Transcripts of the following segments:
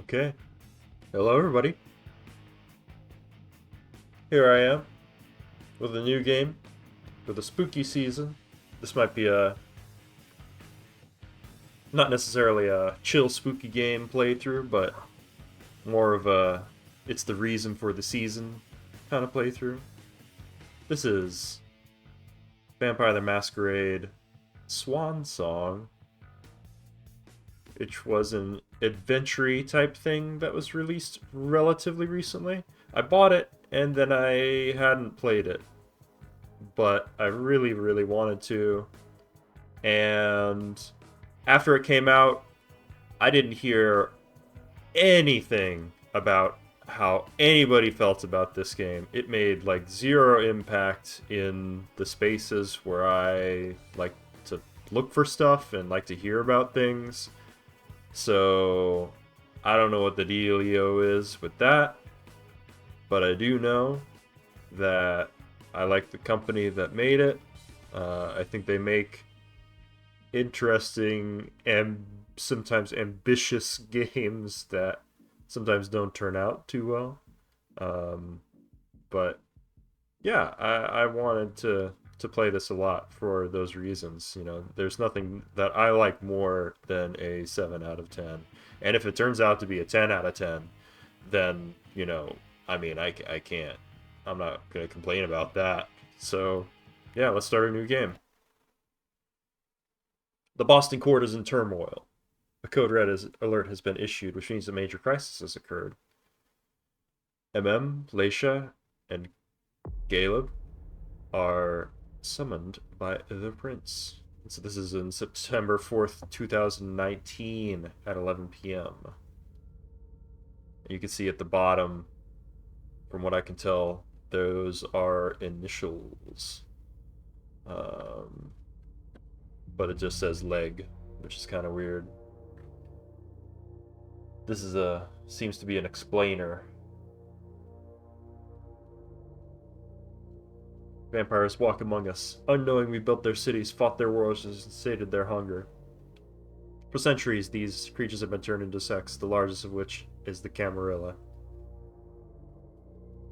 Okay. Hello, everybody. Here I am with a new game for the spooky season. This might be a not necessarily a chill spooky game playthrough, but more of a it's the reason for the season kind of playthrough. This is Vampire the Masquerade Swansong, which was an adventure type thing that was released relatively recently. I bought it and then I hadn't played it, but I really, really wanted to. And after it came out, I didn't hear anything about how anybody felt about this game. It made like zero impact in the spaces where I like to look for stuff and like to hear about things. So I don't know what the dealio is with that, but I do know that I like the company that made it. I think they make interesting and sometimes ambitious games that sometimes don't turn out too well. But yeah, I wanted to play this a lot for those reasons. You know, there's nothing that I like more than a 7 out of 10. And if it turns out to be a 10 out of 10, then, you know, I mean, I can't. I'm not going to complain about that. So, yeah, let's start a new game. The Boston court is in turmoil. A code red alert has been issued, which means a major crisis has occurred. Leisha, and Caleb are summoned by the prince. So this is in September 4th, 2019 at 11 p.m. And you can see at the bottom, from what I can tell, those are initials. But it just says leg, which is kind of weird. This is seems to be an explainer. Vampires walk among us, unknowing we built their cities, fought their wars, and sated their hunger. For centuries, these creatures have been turned into sects, the largest of which is the Camarilla.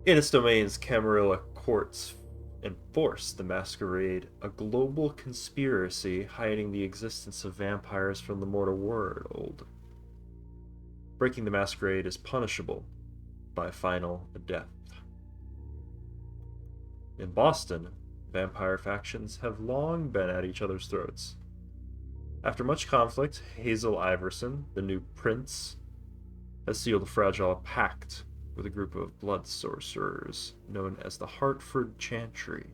In its domains, Camarilla courts enforce the Masquerade, a global conspiracy hiding the existence of vampires from the mortal world. Breaking the Masquerade is punishable by final death. In Boston, vampire factions have long been at each other's throats. After much conflict, Hazel Iverson, the new prince, has sealed a fragile pact with a group of blood sorcerers known as the Hartford Chantry.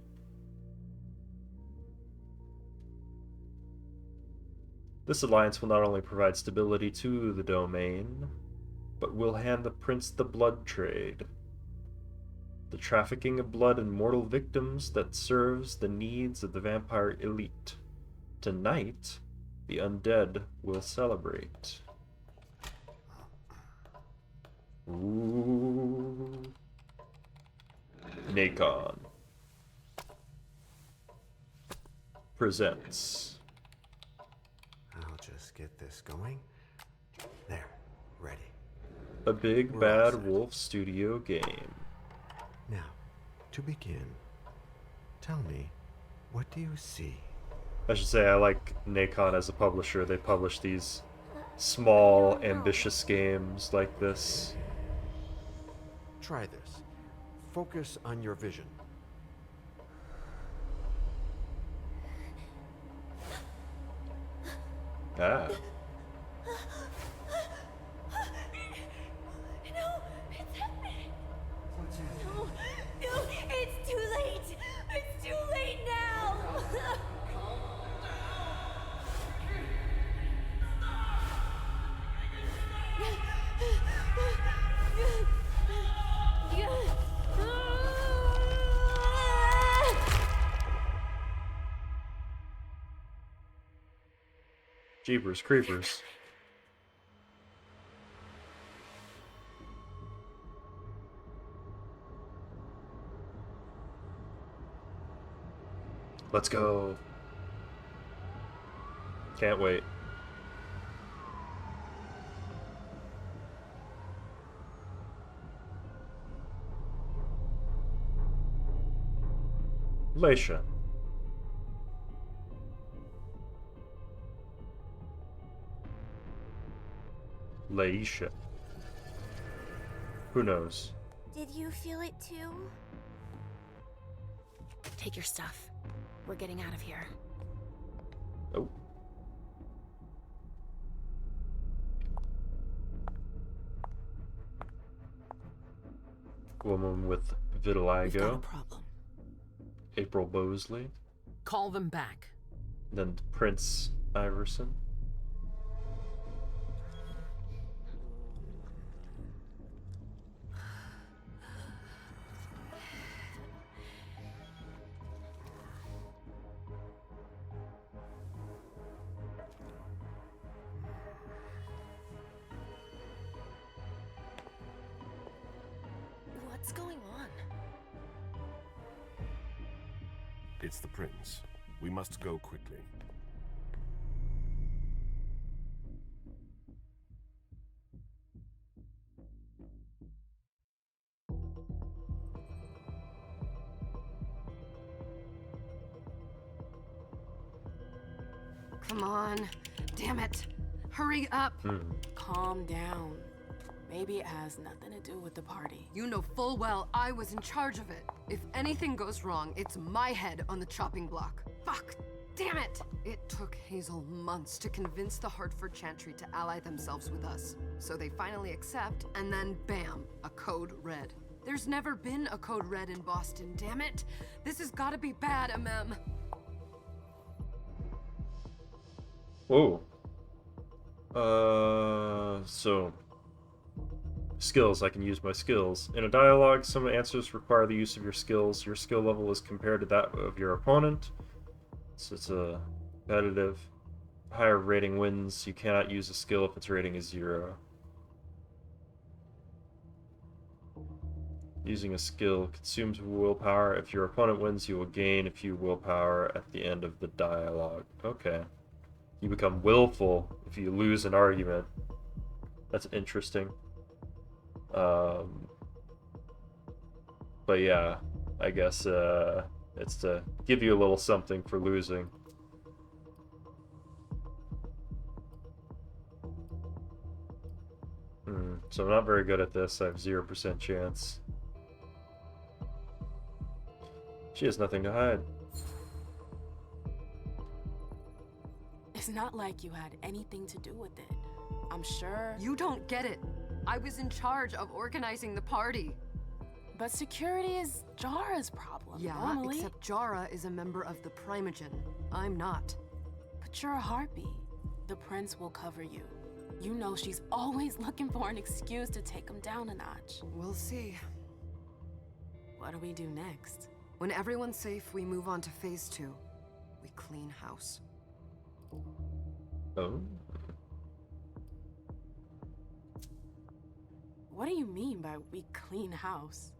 This alliance will not only provide stability to the domain, but will hand the prince the blood trade, the trafficking of blood and mortal victims that serves the needs of the vampire elite. Tonight, the undead will celebrate. Ooh. Nacon presents. I'll just get this going. There, ready. A Big Bad Wolf Studio game. Now, to begin, tell me, what do you see? I should say I like Nacon as a publisher. They publish these small, ambitious games like this. Try this. Focus on your vision. Ah. No, it's happening. No, no, it's too late. It's too late now. Jeepers Creepers. Let's go. Can't wait. Leisha. Leisha. Who knows? Did you feel it too? Take your stuff. We're getting out of here. Oh. Woman with We've got a vitiligo. problem. April Bosley. Call them back. Then Prince Iverson. What's going on? It's the prince. We must go quickly. Come on. Damn it. Hurry up. Calm down. Maybe it has nothing to do with the party. You know full well I was in charge of it. If anything goes wrong, it's my head on the chopping block. Fuck. Damn it. It took Hazel months to convince the Hartford Chantry to ally themselves with us. So they finally accept, and then bam, a code red. There's never been a code red in Boston, damn it. This has gotta be bad, MM. Whoa. So skills. I can use my skills. In a dialogue, some answers require the use of your skills. Your skill level is compared to that of your opponent. So it's a competitive. Higher rating wins. You cannot use a skill if its rating is 0. Using a skill consumes willpower. If your opponent wins, you will gain a few willpower at the end of the dialogue. Okay. You become willful if you lose an argument. That's interesting. But yeah, I guess it's to give you a little something for losing. So I'm not very good at this. I have 0% chance. She has nothing to hide. It's not like you had anything to do with it. I'm sure. You don't get it. I was in charge of organizing the party. But security is Jara's problem. Yeah, normally. except Jara is a member of the Primogen. I'm not. But you're a harpy. The prince will cover you. You know she's always looking for an excuse to take him down a notch. We'll see. What do we do next? When everyone's safe, we move on to phase 2. We clean house. Oh. What do you mean by we clean house?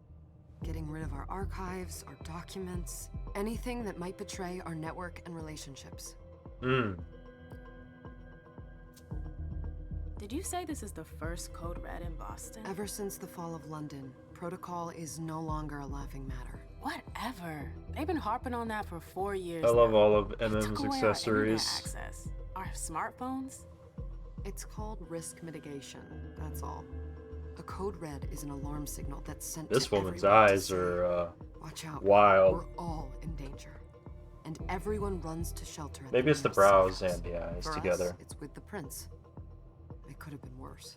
Getting rid of our archives, our documents, anything that might betray our network and relationships. Did you say this is the first code red in Boston? Ever since the fall of London, protocol is no longer a laughing matter. Whatever. They've been harping on that for 4 years. I love now. all of They MM's took away accessories. Our internet access. Our smartphones. It's called risk mitigation, that's all. A code red is an alarm signal that's sent This to woman's everyone to eyes say, are watch out, wild. we're all in danger. And everyone runs to shelter at Maybe it's the nearest brows safe house. and the eyes For together. Us, it's with the prince. It could have been worse.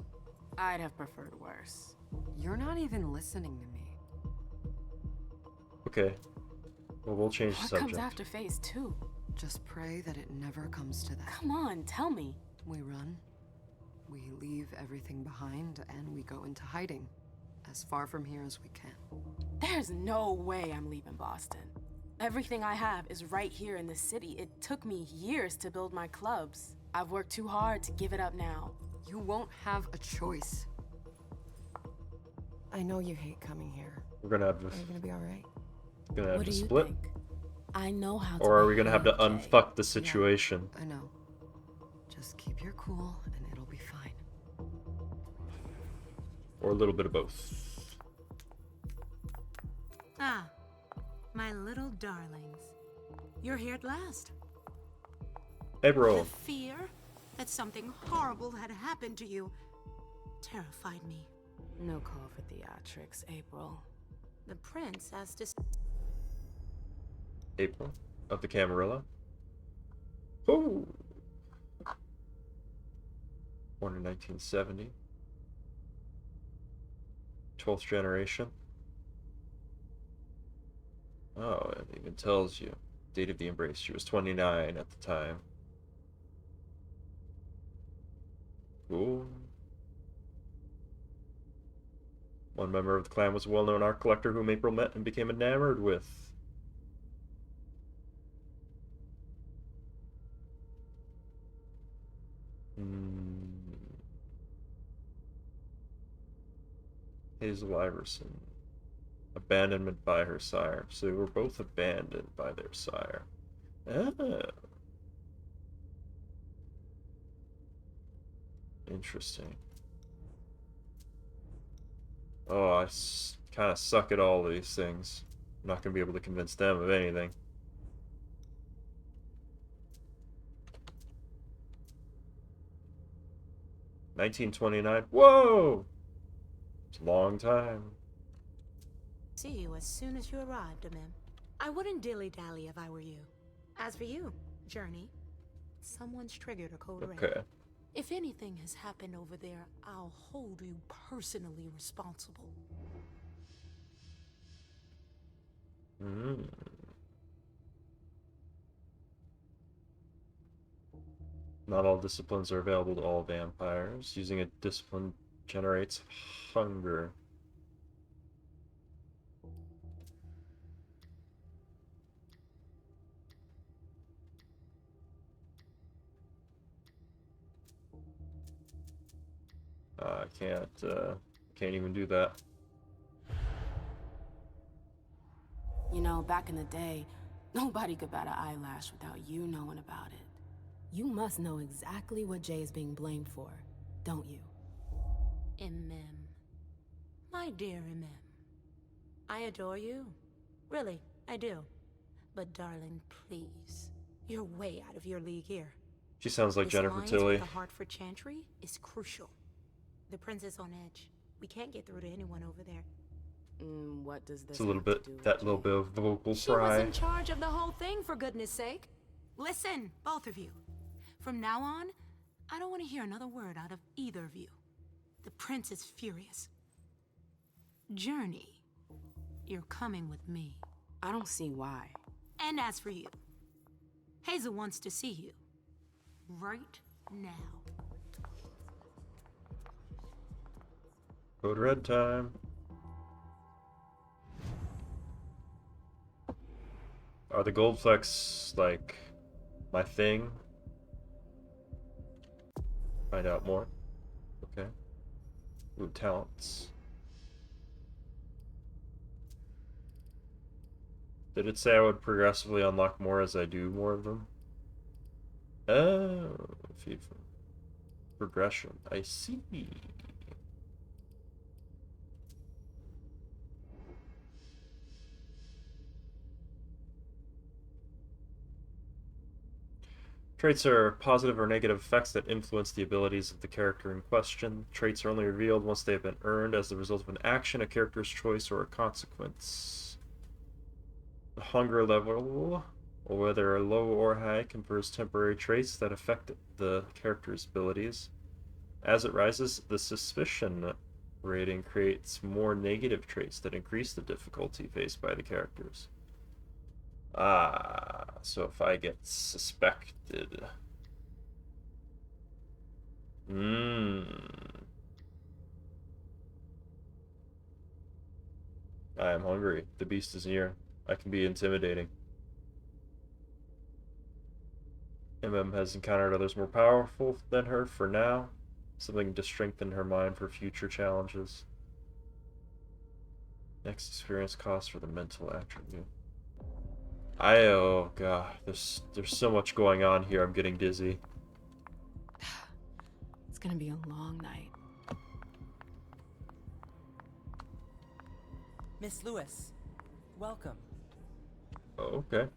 I'd have preferred worse. You're not even listening to me. Okay. Well, we'll change the What subject. comes after phase 2? Just pray that it never comes to that. Come on, tell me. We run, we leave everything behind, and we go into hiding. As far from here as we can. There's no way I'm leaving Boston. Everything I have is right here in the city. It took me years to build my clubs. I've worked too hard to give it up now. You won't have a choice. I know you hate coming here. We're gonna have Are you gonna be alright? What to do you split, think? I know how to or are we gonna have to behave, Jay. unfuck the situation? I know. Just keep your cool and it'll be fine. Or a little bit of both. Ah, My little darlings. You're here at last. April. The fear that something horrible had happened to you terrified me. No call for theatrics, April. The prince has to... April of the Camarilla. Ooh. Born in 1970. 12th generation. Oh, it even tells you. Date of the embrace. She was 29 at the time. Cool. One member of the clan was a well-known art collector whom April met and became enamored with. Hazel Iverson. Abandonment by her sire. So they were both abandoned by their sire. Oh. Interesting. Oh, I kind of suck at all these things. I'm not going to be able to convince them of anything. $1929. Whoa! It's a long time. See you as soon as you arrived, Amim. I wouldn't dilly-dally if I were you. As for you, Journey, someone's triggered a code red. Okay. If anything has happened over there, I'll hold you personally responsible. Not all disciplines are available to all vampires. Using a discipline generates hunger. I can't even do that. You know, back in the day, nobody could bat an eyelash without you knowing about it. You must know exactly what Jay is being blamed for, don't you? Imem. My dear Imem. I adore you. Really, I do. But darling, please. You're way out of your league here. She sounds like This Jennifer alliance Tilly. with the Hartford Chantry is crucial. The prince is on edge. We can't get through to anyone over there. What does this It's a little have to bit, do with that Jay? little bit of vocal She was fry. in charge of the whole thing, for goodness sake. Listen, both of you. From now on, I don't want to hear another word out of either of you. The prince is furious. Journey, you're coming with me. I don't see why. And as for you, Hazel wants to see you. Right now. Code red time. Are the gold flecks like my thing? Find out more. Okay. Ooh, talents. Did it say I would progressively unlock more as I do more of them? Oh, feed from progression. I see. Traits are positive or negative effects that influence the abilities of the character in question. Traits are only revealed once they have been earned as the result of an action, a character's choice, or a consequence. The hunger level, or whether low or high, confers temporary traits that affect the character's abilities. As it rises, the suspicion rating creates more negative traits that increase the difficulty faced by the characters. Ah, so if I get suspected. I am hungry. The beast is near. I can be intimidating. Has encountered others more powerful than her for now. Something to strengthen her mind for future challenges. Next experience cost for the mental attribute. Oh god, there's so much going on here. I'm getting dizzy. It's gonna be a long night. Miss Lewis, welcome. Oh, okay.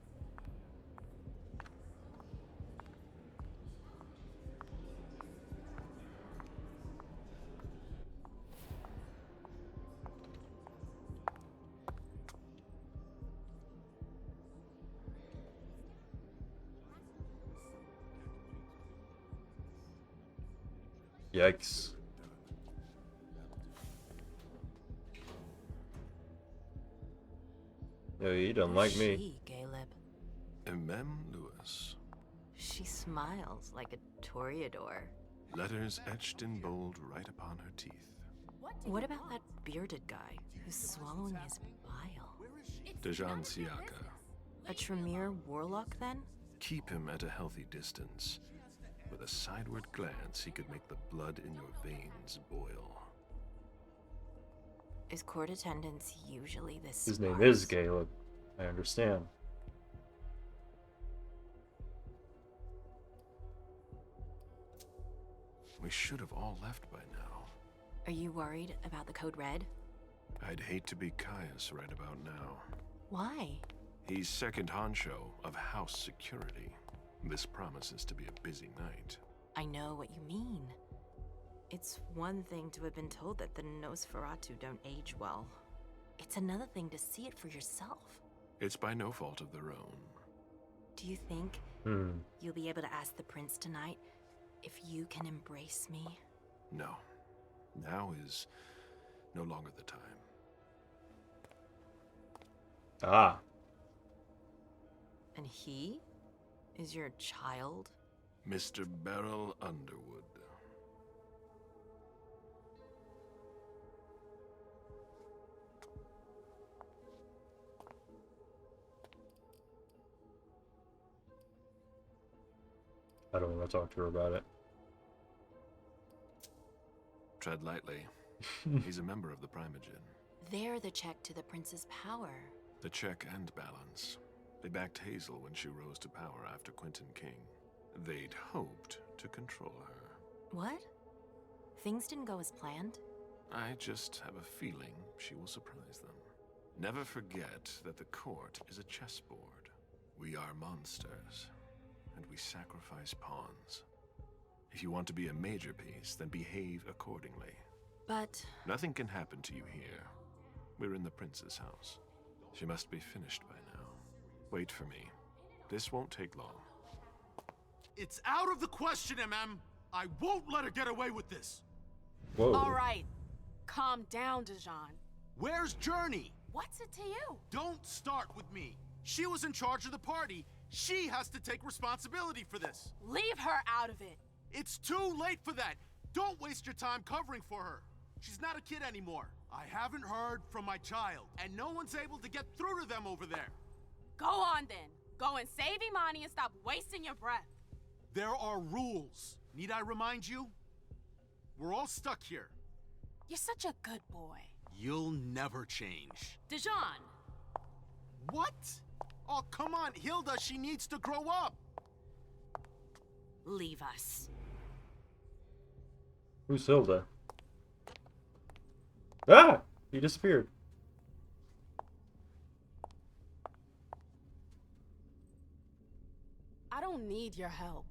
Yikes. Yo, you don't like me. She, Caleb. Emem Lewis. She smiles like a toreador. Letters etched in bold right upon her teeth. What about that bearded guy who's swallowing his bile? Dejan Siaka. A Tremere warlock, then? Keep him at a healthy distance. With a sideward glance, he could make the blood in your veins boil. Is court attendance usually this His name sparse? is Caleb. I understand. We should have all left by now. Are you worried about the Code Red? I'd hate to be Caius right about now. Why? He's second honcho of house security. This promises to be a busy night. I know what you mean. It's one thing to have been told that the Nosferatu don't age well. It's another thing to see it for yourself. It's by no fault of their own. Do you think you'll be able to ask the prince tonight if you can embrace me? No. Now is no longer the time. Ah. And he is your child? Mr. Beryl Underwood. I don't want to talk to her about it. Tread lightly. He's a member of the Primogen. They're the check to the prince's power. The check and balance. They backed Hazel when she rose to power after Quentin King. They'd hoped to control her. What? Things didn't go as planned? I just have a feeling she will surprise them. Never forget that the court is a chessboard. We are monsters, and we sacrifice pawns. If you want to be a major piece, then behave accordingly. But... Nothing can happen to you here. We're in the prince's house. She must be finished by now. Wait for me. This won't take long. It's out of the question, MM. I won't let her get away with this. Whoa. All right. Calm down, Dejan. Where's Journey? What's it to you? Don't start with me. She was in charge of the party. She has to take responsibility for this. Leave her out of it. It's too late for that. Don't waste your time covering for her. She's not a kid anymore. I haven't heard from my child, and no one's able to get through to them over there. Go on then. Go and save Imani and stop wasting your breath. There are rules. Need I remind you? We're all stuck here. You're such a good boy. You'll never change. Dejan! What? Oh, come on, Hilda, she needs to grow up. Leave us. Who's Hilda? Ah! He disappeared. I don't need your help.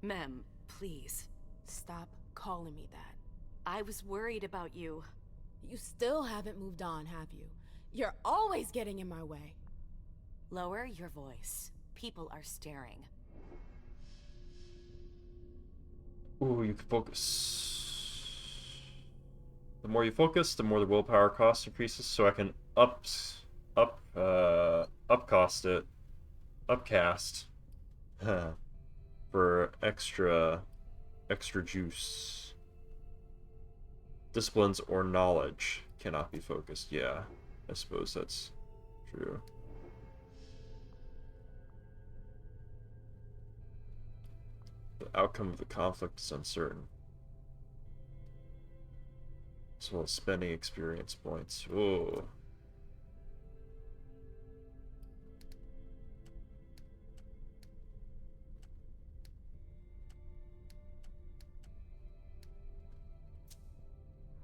Mem, please. Stop calling me that. I was worried about you. You still haven't moved on, have you? You're always getting in my way. Lower your voice. People are staring. Ooh, you can focus. The more you focus, the more the willpower cost increases, so I can upcast it. Upcast. For extra juice. Disciplines or knowledge cannot be focused. Yeah, I suppose that's true. The outcome of the conflict is uncertain. As well as spending experience points. Whoa.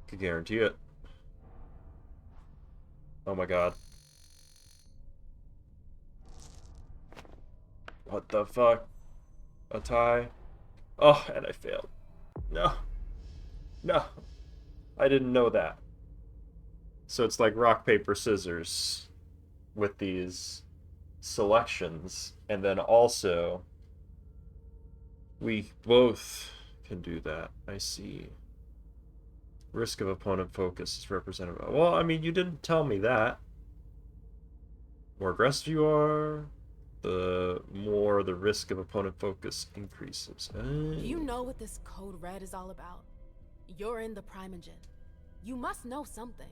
Could guarantee it. Oh my god. What the fuck? A tie? Oh, and I failed. No. No. I didn't know that. So it's like rock, paper, scissors with these selections. And then also, we both can do that. I see. Risk of opponent focus is represented by... Well, I mean, you didn't tell me that. More aggressive you are, the more the risk of opponent focus increases. You know what this code red is all about? You're in the Primogen. You must know something.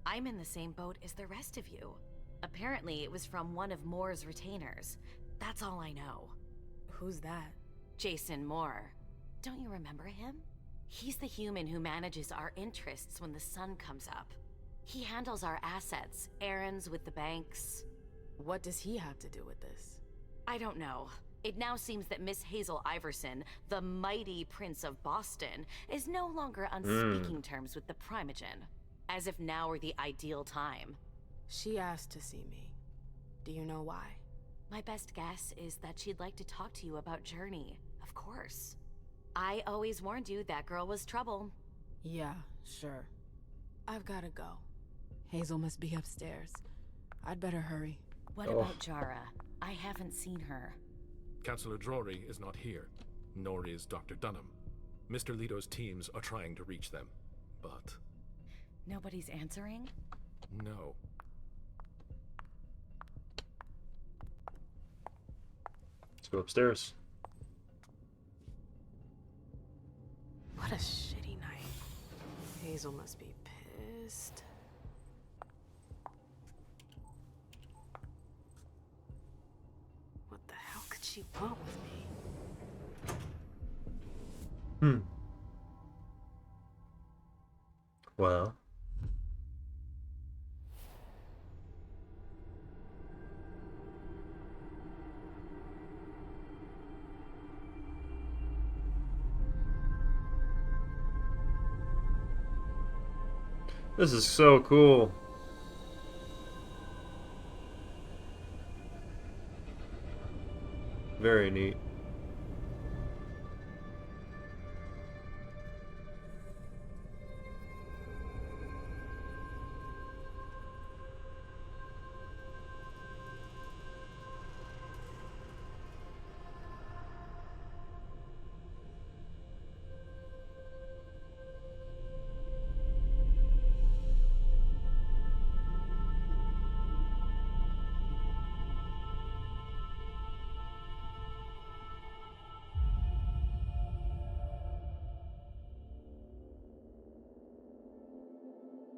I'm in the same boat as the rest of you. Apparently, it was from one of Moore's retainers. That's all I know. Who's that? Jason Moore. Don't you remember him? He's the human who manages our interests when the sun comes up. He handles our assets, errands with the banks. What does he have to do with this? I don't know. It now seems that Miss Hazel Iverson, the mighty Prince of Boston, is no longer on speaking terms with the Primogen. As if now were the ideal time. She asked to see me. Do you know why? My best guess is that she'd like to talk to you about Journey, of course. I always warned you that girl was trouble. Yeah, sure. I've gotta go. Hazel must be upstairs. I'd better hurry. What about Jara? I haven't seen her. Councillor Drury is not here, nor is Dr. Dunham. Mr. Leto's teams are trying to reach them, but... Nobody's answering? No. Let's go upstairs. What a shitty night. Hazel must be pissed. What the hell could she want with me? Well. This is so cool. Very neat.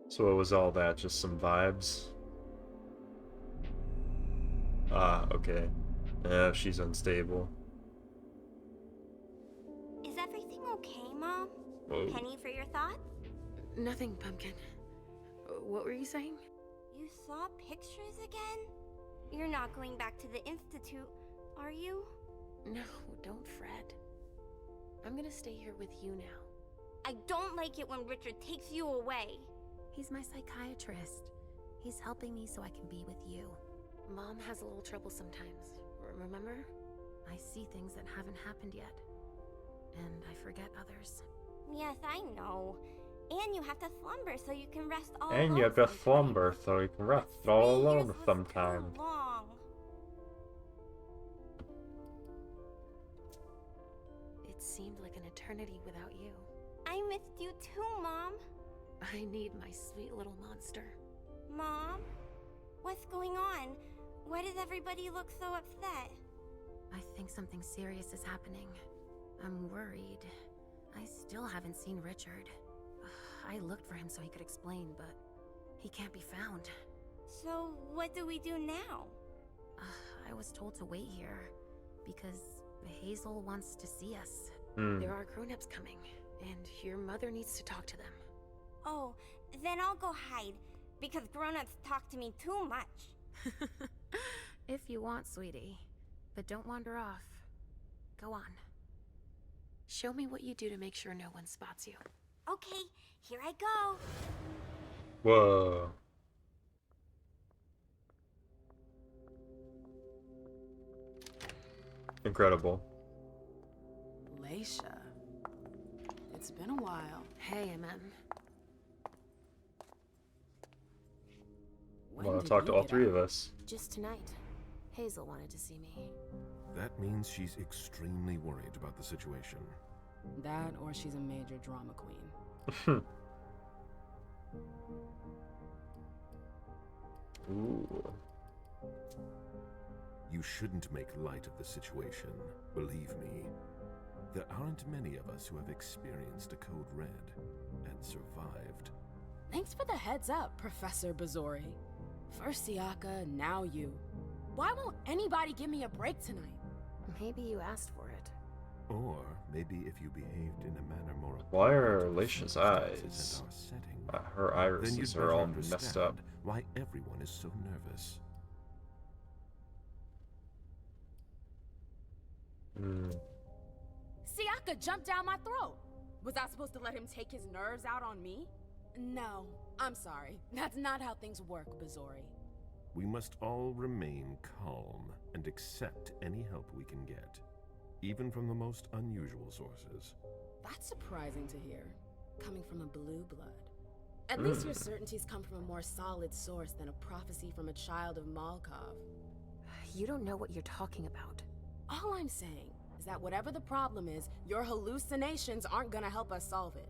So what was all that? Just some vibes? Ah, okay. Yeah, she's unstable. Is everything okay, Mom? Whoa. Penny for your thoughts? Nothing, Pumpkin. What were you saying? You saw pictures again? You're not going back to the Institute, are you? No, don't fret. I'm gonna stay here with you now. I don't like it when Richard takes you away. He's my psychiatrist. He's helping me so I can be with you. Mom has a little trouble sometimes, remember? I see things that haven't happened yet. And I forget others. Yes, I know. And you have to slumber so you can rest all alone. And you have to slumber so you can rest all alone sometimes. sometimes. Long. It seemed like an eternity without you. I missed you too, Mom. I need my sweet little monster. Mom? What's going on? Why does everybody look so upset? I think something serious is happening. I'm worried. I still haven't seen Richard. I looked for him so he could explain, but he can't be found. So, what do we do now? I was told to wait here because Hazel wants to see us. There are grown-ups coming, and your mother needs to talk to them. Oh, then I'll go hide, because grown-ups talk to me too much. If you want, sweetie. But don't wander off. Go on. Show me what you do to make sure no one spots you. Okay, here I go. Whoa. incredible. Leisha. It's been a while. Hey, MM. When Want did to talk you to all get three out? of us. Just tonight. Hazel wanted to see me. That means she's extremely worried about the situation. That or she's a major drama queen. Ooh. You shouldn't make light of the situation. Believe me, there aren't many of us who have experienced a code red and survived. Thanks for the heads up, Professor Bazori. First Siaka, now you. Why won't anybody give me a break tonight? Maybe you asked for it. Or maybe if you behaved in a manner more Why are appropriate to the Leisha's circumstances eyes? and our setting, Her then you'd irises better are all understand messed up. why everyone is so nervous. Siaka jumped down my throat. Was I supposed to let him take his nerves out on me? No, I'm sorry. That's not how things work, Bazori. We must all remain calm and accept any help we can get, even from the most unusual sources. That's surprising to hear, coming from a blue blood. At least your certainties come from a more solid source than a prophecy from a child of Malkov. You don't know what you're talking about. All I'm saying is that whatever the problem is, your hallucinations aren't gonna help us solve it.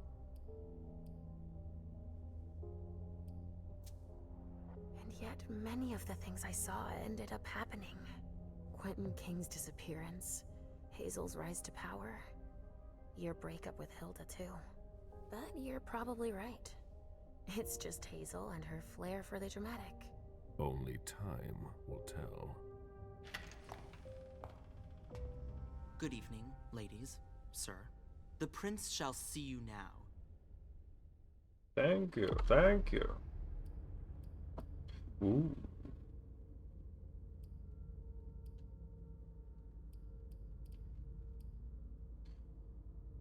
And yet, many of the things I saw ended up happening. Quentin King's disappearance, Hazel's rise to power, your breakup with Hilda too. But you're probably right. It's just Hazel and her flair for the dramatic. Only time will tell. Good evening, ladies, sir. The prince shall see you now. Thank you, thank you. Ooh.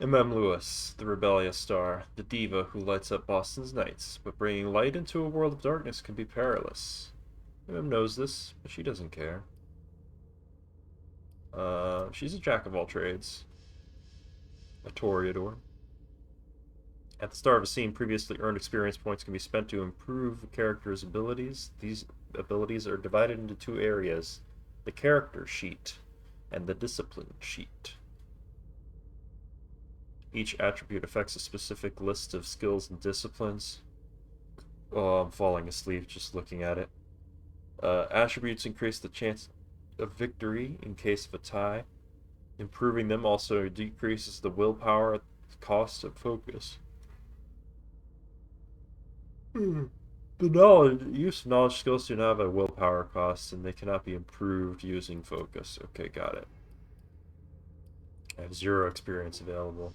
Lewis, the rebellious star, the diva who lights up Boston's nights, but bringing light into a world of darkness can be perilous. Knows this, but she doesn't care. She's a jack of all trades. A Toreador. At the start of a scene, previously earned experience points can be spent to improve a character's abilities. These abilities are divided into two areas: the character sheet and the discipline sheet. Each attribute affects a specific list of skills and disciplines. Oh, I'm falling asleep just looking at it. Attributes increase the chance of victory in case of a tie. Improving them also decreases the willpower at the cost of focus. The use of knowledge skills do not have a willpower cost, and they cannot be improved using focus. Okay, got it. I have 0 experience available.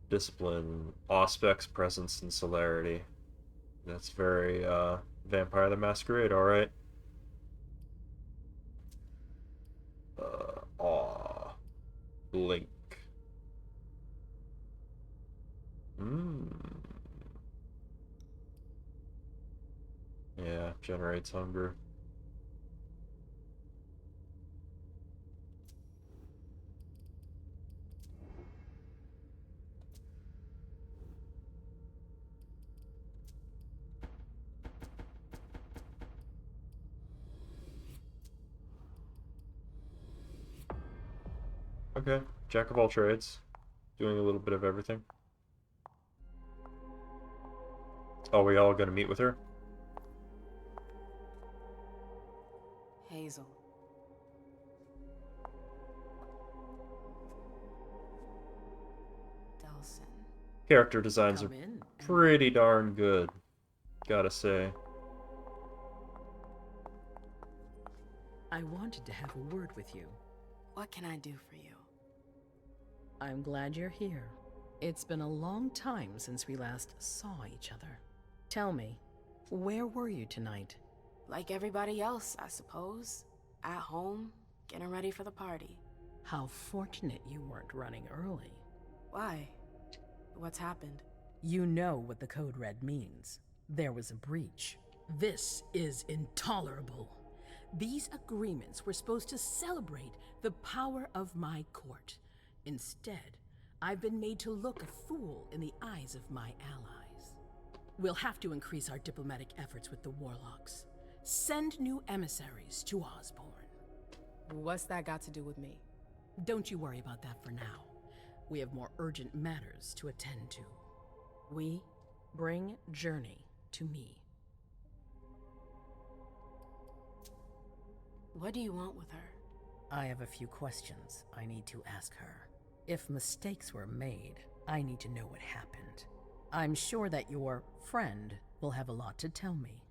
Discipline, Auspex, Presence, and Celerity. That's very, Vampire the Masquerade, alright. Aw. Blink. Yeah, generates hunger. Okay, jack of all trades. Doing a little bit of everything. Oh, we all gonna meet with her? Hazel. Delson. Character designs are Come in. pretty darn good, gotta say. I wanted to have a word with you. What can I do for you? I'm glad you're here. It's been a long time since we last saw each other. Tell me, where were you tonight? Like everybody else, I suppose. At home, getting ready for the party. How fortunate you weren't running early. Why? What's happened? You know what the Code Red means. There was a breach. This is intolerable. These agreements were supposed to celebrate the power of my court. Instead, I've been made to look a fool in the eyes of my allies. We'll have to increase our diplomatic efforts with the warlocks. Send new emissaries to Osborne. What's that got to do with me? Don't you worry about that for now. We have more urgent matters to attend to. We bring Journey to me. What do you want with her? I have a few questions I need to ask her. If mistakes were made, I need to know what happened. I'm sure that your friend will have a lot to tell me.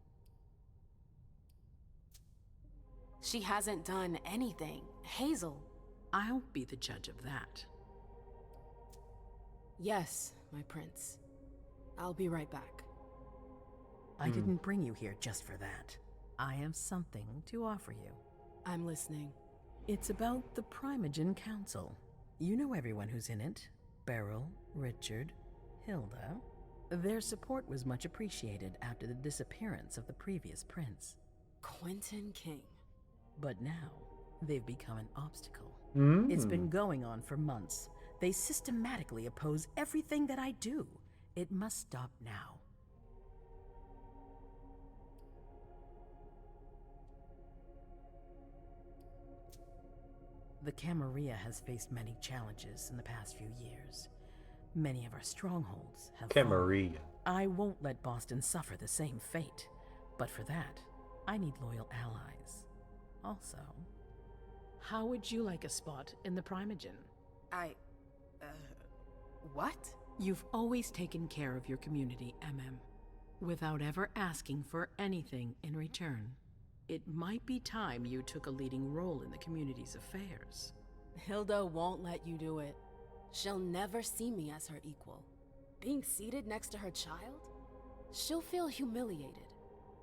She hasn't done anything. Hazel. I'll be the judge of that. Yes, my prince. I'll be right back. I didn't bring you here just for that. I have something to offer you. I'm listening. It's about the Primogen Council. You know everyone who's in it. Beryl, Richard, Hilda. Their support was much appreciated after the disappearance of the previous prince. Quentin King. But now, they've become an obstacle. It's been going on for months. They systematically oppose everything that I do. It must stop now. The Camarilla has faced many challenges in the past few years. Many of our strongholds have Camarilla. fallen. I won't let Boston suffer the same fate. But for that, I need loyal allies. Also, how would you like a spot in the Primogen? What? You've always taken care of your community, without ever asking for anything in return. It might be time you took a leading role in the community's affairs. Hilda won't let you do it. She'll never see me as her equal. Being seated next to her child? She'll feel humiliated.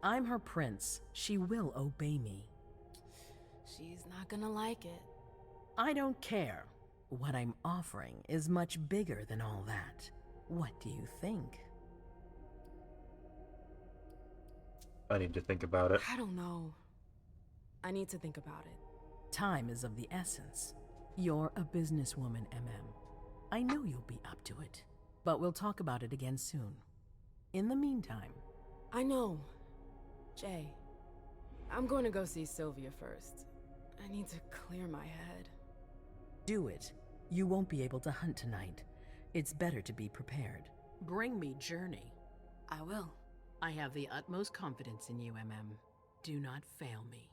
I'm her prince. She will obey me. She's not gonna like it. I don't care. What I'm offering is much bigger than all that. What do you think? I need to think about it. I don't know. I need to think about it. Time is of the essence. You're a businesswoman, I know you'll be up to it. But we'll talk about it again soon. In the meantime... I know. Jay, I'm going to go see Sylvia first. I need to clear my head. Do it. You won't be able to hunt tonight. It's better to be prepared. Bring me Journey. I will. I have the utmost confidence in you, Do not fail me.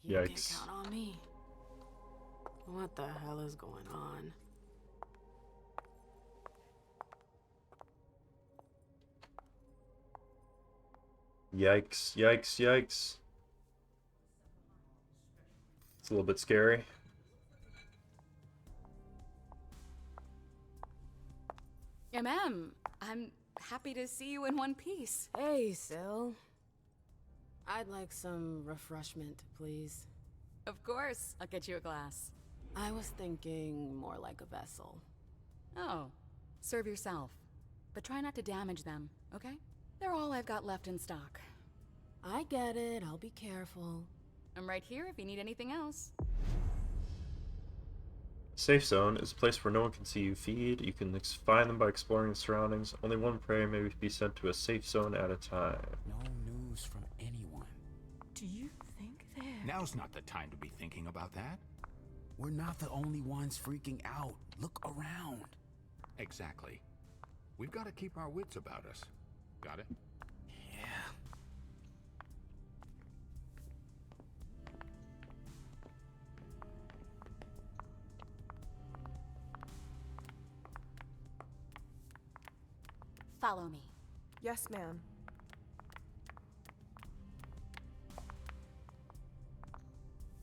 You Yikes. can count on me. What the hell is going on? Yikes, yikes, yikes. It's a little bit scary. I'm happy to see you in one piece. Hey, Syl. I'd like some refreshment, please. Of course, I'll get you a glass. I was thinking more like a vessel. Oh, serve yourself. But try not to damage them, okay? They're all I've got left in stock. I get it, I'll be careful. I'm right here if you need anything else. Safe zone is a place where no one can see you feed. You can find them by exploring the surroundings. Only one prey may be sent to a safe zone at a time. No news from anyone. Do you think they're... Now's not the time to be thinking about that. We're not the only ones freaking out. Look around. Exactly. We've got to keep our wits about us. Got it? Yeah. Follow me. Yes, ma'am.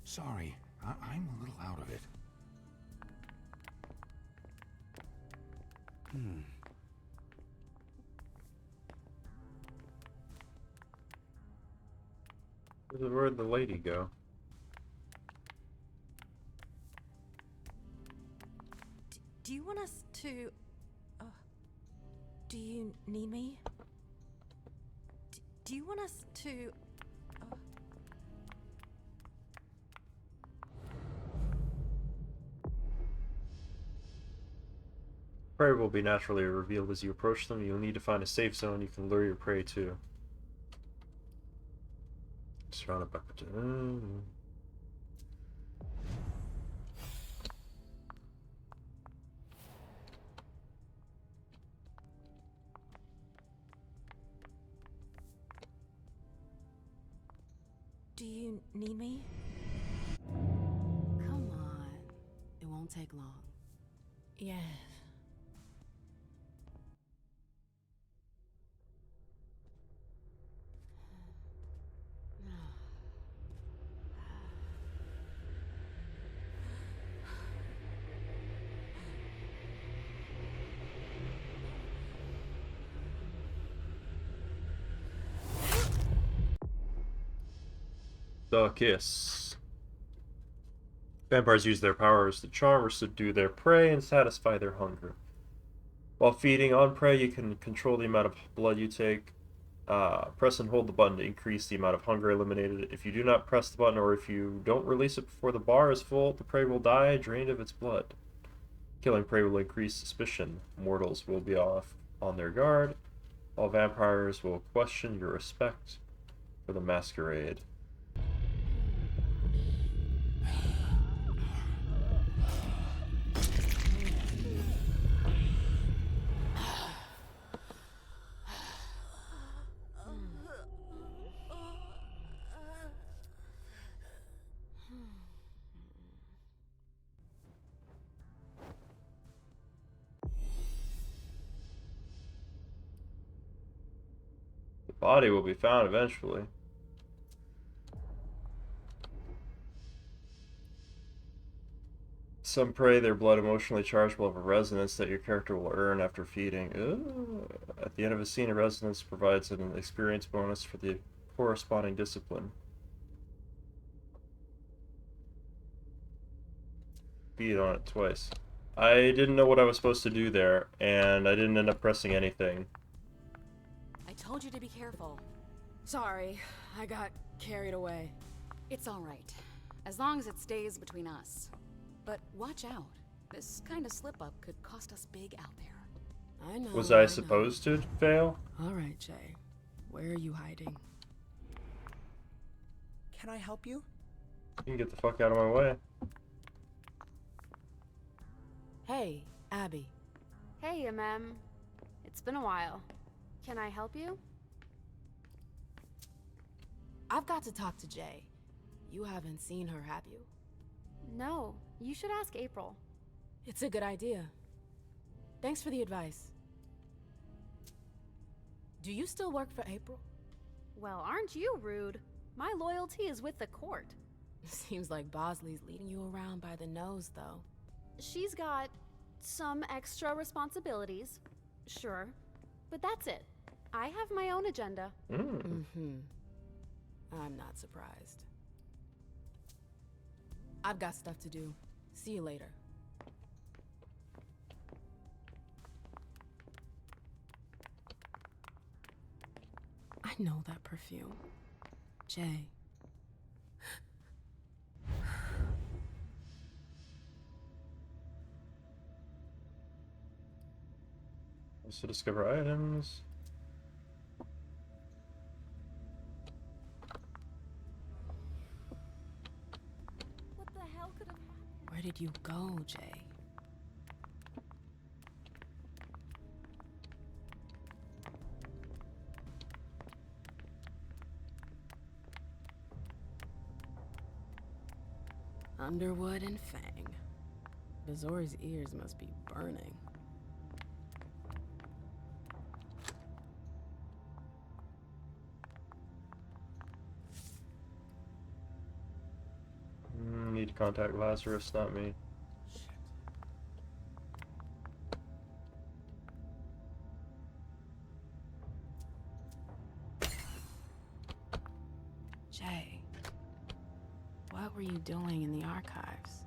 Sorry, I'm a little out of it. Where'd the lady go? Do you want us to... do you need me? Do you want us to... Prey will be naturally revealed as you approach them. You'll need to find a safe zone you can lure your prey to. Surrounded by... Do you need me? Come on. It won't take long. Yes. The Kiss. Vampires use their powers to charm or subdue their prey and satisfy their hunger. While feeding on prey, you can control the amount of blood you take. Press and hold the button to increase the amount of hunger eliminated. If you do not press the button or if you don't release it before the bar is full, the prey will die, drained of its blood. Killing prey will increase suspicion. Mortals will be off on their guard, while vampires will question your respect for the Masquerade. The body will be found eventually. Some prey, their blood emotionally charged will have a resonance that your character will earn after feeding. Ooh. At the end of a scene, a resonance provides an experience bonus for the corresponding discipline. Feed on it twice. I didn't know what I was supposed to do there, and I didn't end up pressing anything. I told you to be careful. Sorry, I got carried away. It's all right, as long as it stays between us. But watch out. This kind of slip-up could cost us big out there. I know. Was I supposed to fail? All right, Jay. Where are you hiding? Can I help you? You can get the fuck out of my way. Hey, Abby. Hey, Mem. It's been a while. Can I help you? I've got to talk to Jay. You haven't seen her, have you? No, you should ask April. It's a good idea. Thanks for the advice. Do you still work for April? Well, aren't you rude? My loyalty is with the court. Seems like Bosley's leading you around by the nose, though. She's got some extra responsibilities, sure, but that's it. I have my own agenda. Mm-hmm. I'm not surprised. I've got stuff to do. See you later. I know that perfume. Jay. Also discover items. What the hell could have happened? Where did you go, Jay? Underwood and Fang. Bazor's ears must be burning. Need to contact Lazarus, not me. Jay, what were you doing in the archives?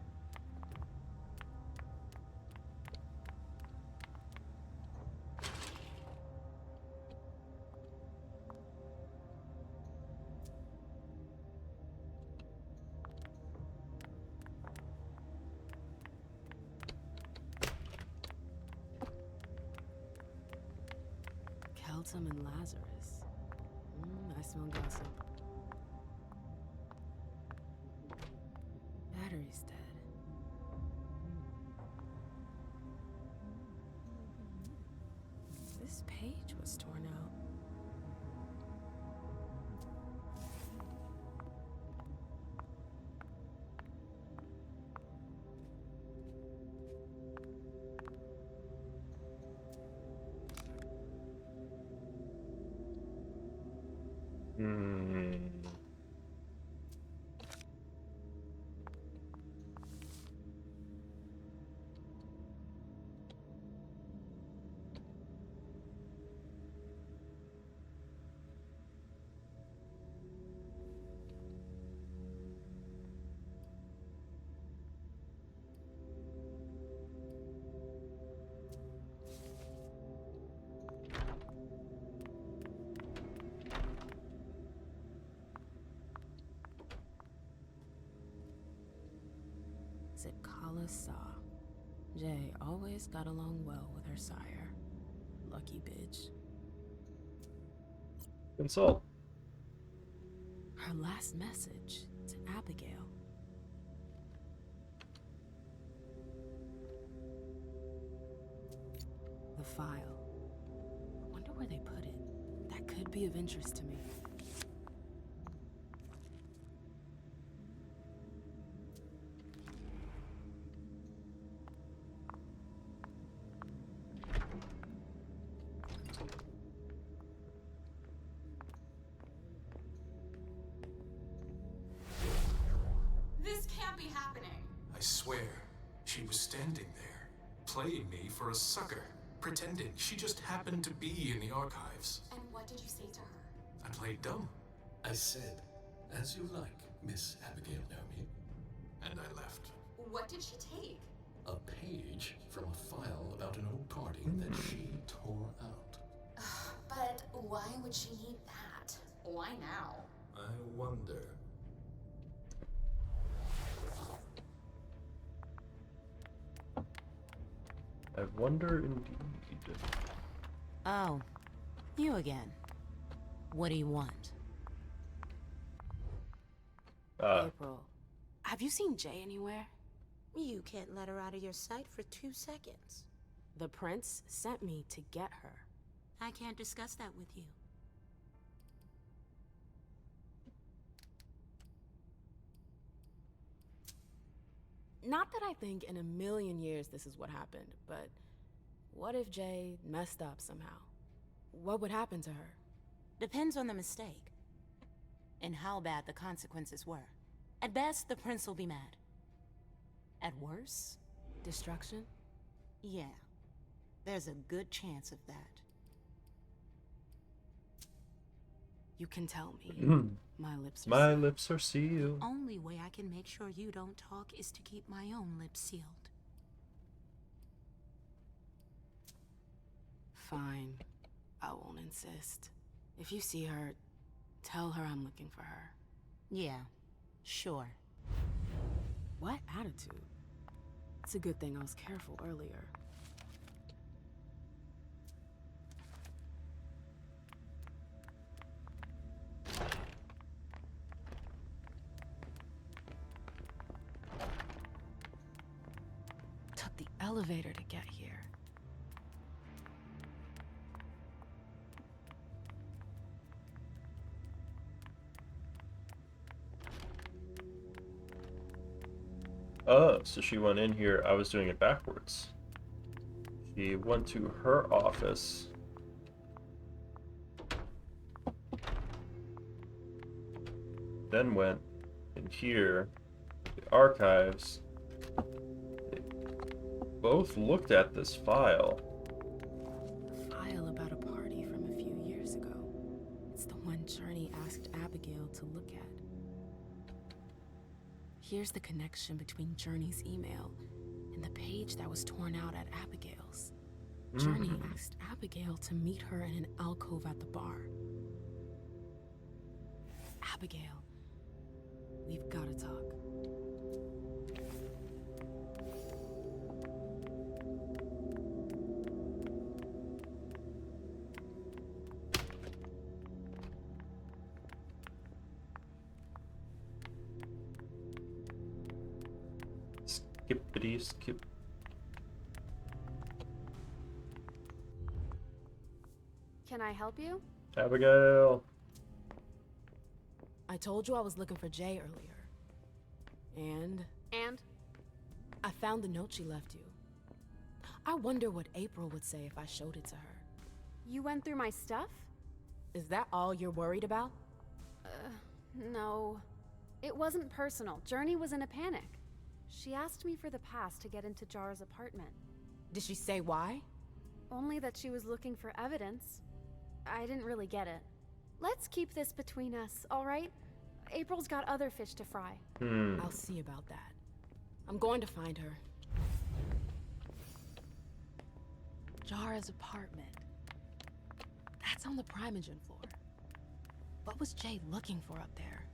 Autumn and Lazarus. I smell gossip. Battery's dead. This page was torn out. Zikala saw. Jay always got along well with her sire. Lucky bitch. Consult. Her last message to Abigail. The file. Wonder where they put it. That could be of interest to me. This can't be happening. I swear, she was standing there, playing me for a sucker, pretending she just happened to be in the archives. And what did you say to her? I played dumb. I said, "As you like, Miss Abigail Naomi." And I left. What did she take? A page from a file about an old party that she tore out. But why would she need that? Why now? I wonder. I wonder indeed. Oh, you again. What do you want? April, have you seen Jay anywhere? You can't let her out of your sight for 2 seconds. The prince sent me to get her. I can't discuss that with you. Not that I think in a million years this is what happened, but what if Jay messed up somehow? What would happen to her? Depends on the mistake. And how bad the consequences were. At best, the prince will be mad. At worst? Destruction? Yeah. There's a good chance of that. You can tell me. My lips are My sealed. lips are sealed. Only way I can make sure you don't talk is to keep my own lips sealed. Fine. I won't insist. If you see her, tell her I'm looking for her. Yeah, sure. What attitude? It's a good thing I was careful earlier. Took the elevator to get here. Oh, so she went in here. I was doing it backwards. She went to her office. Then went in here, the archives. They both looked at this file. A file about a party from a few years ago. It's the one Journey asked Abigail to look at. Here's the connection between Journey's email and the page that was torn out at Abigail's. Journey asked Abigail to meet her in an alcove at the bar. Abigail, we've got to talk. Skippity skip. Can I help you? Abigail. I told you I was looking for Jay earlier. And I found the note she left you. I wonder what April would say if I showed it to her. You went through my stuff? Is that all you're worried about? No. It wasn't personal. Journey was in a panic. She asked me for the pass to get into Jara's apartment. Did she say why? Only that she was looking for evidence. I didn't really get it. Let's keep this between us, alright? April's got other fish to fry. I'll see about that. I'm going to find her. Jara's apartment. That's on the Primogen floor. What was Jay looking for up there?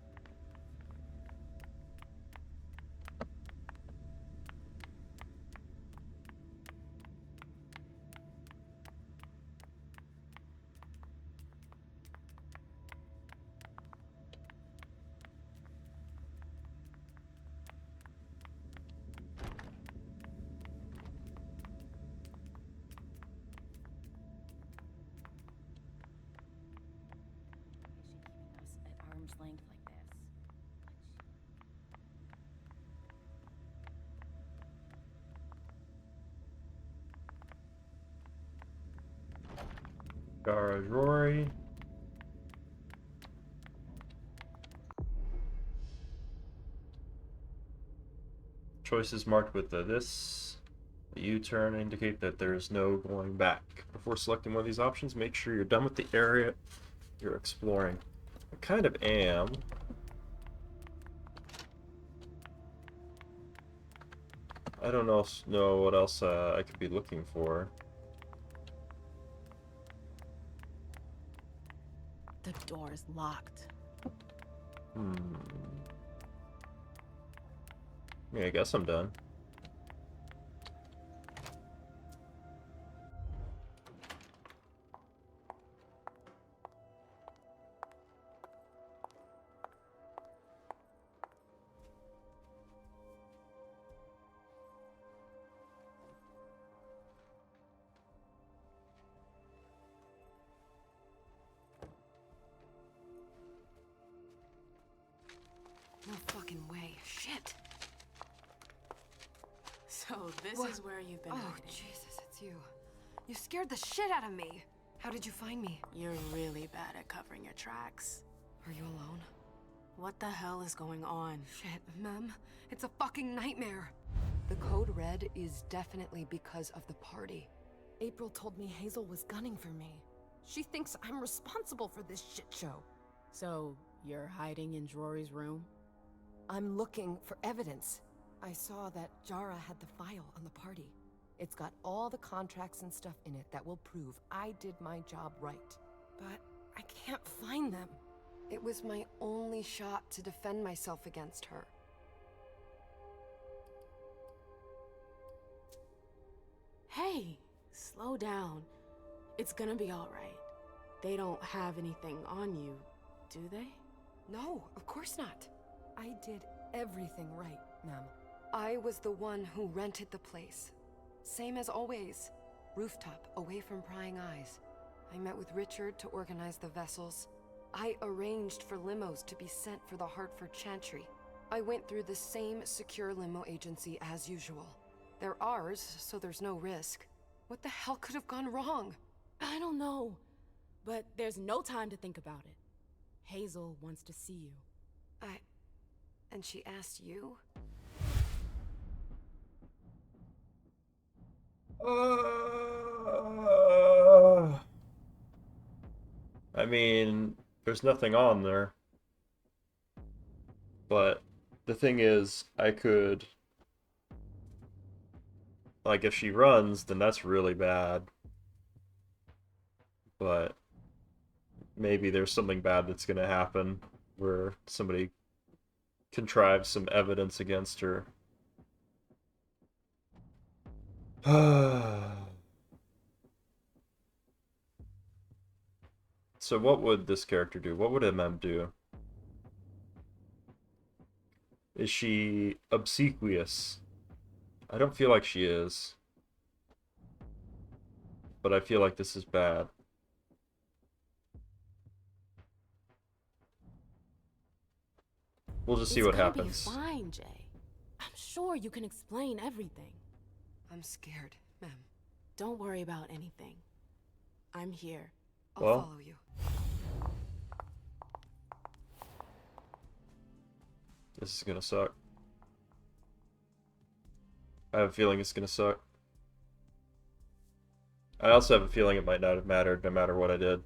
Length like this. Garage Rory. Choices marked with this. The U-turn indicate that there is no going back. Before selecting one of these options, make sure you're done with the area you're exploring. I kind of am. I don't know what else I could be looking for. The door is locked. Yeah, I guess I'm done. No fucking way. Shit. So this is where you've been Oh, hiding. Jesus, it's you. You scared the shit out of me. How did you find me? You're really bad at covering your tracks. Are you alone? What the hell is going on? Shit, Mem. It's a fucking nightmare. The code red is definitely because of the party. April told me Hazel was gunning for me. She thinks I'm responsible for this shit show. So, you're hiding in Rory's room? I'm looking for evidence. I saw that Jara had the file on the party. It's got all the contracts and stuff in it that will prove I did my job right. But I can't find them. It was my only shot to defend myself against her. Hey, slow down. It's gonna be alright. They don't have anything on you, do they? No, of course not. I did everything right, Mem. I was the one who rented the place. Same as always. Rooftop, away from prying eyes. I met with Richard to organize the vessels. I arranged for limos to be sent for the Hartford Chantry. I went through the same secure limo agency as usual. They're ours, so there's no risk. What the hell could have gone wrong? I don't know. But there's no time to think about it. Hazel wants to see you. And she asked you? I mean, there's nothing on there. But the thing is, I could... Like, if she runs, then that's really bad. But maybe there's something bad that's gonna happen where somebody contrives some evidence against her. So what would this character do? What would MM do? Is she obsequious? I don't feel like she is. But I feel like this is bad. We'll just see what happens. It's gonna be fine, Jay. I'm sure you can explain everything. I'm scared, ma'am. Don't worry about anything. I'm here. I'll Well, follow you. This is gonna suck. I have a feeling it's gonna suck. I also have a feeling it might not have mattered no matter what I did.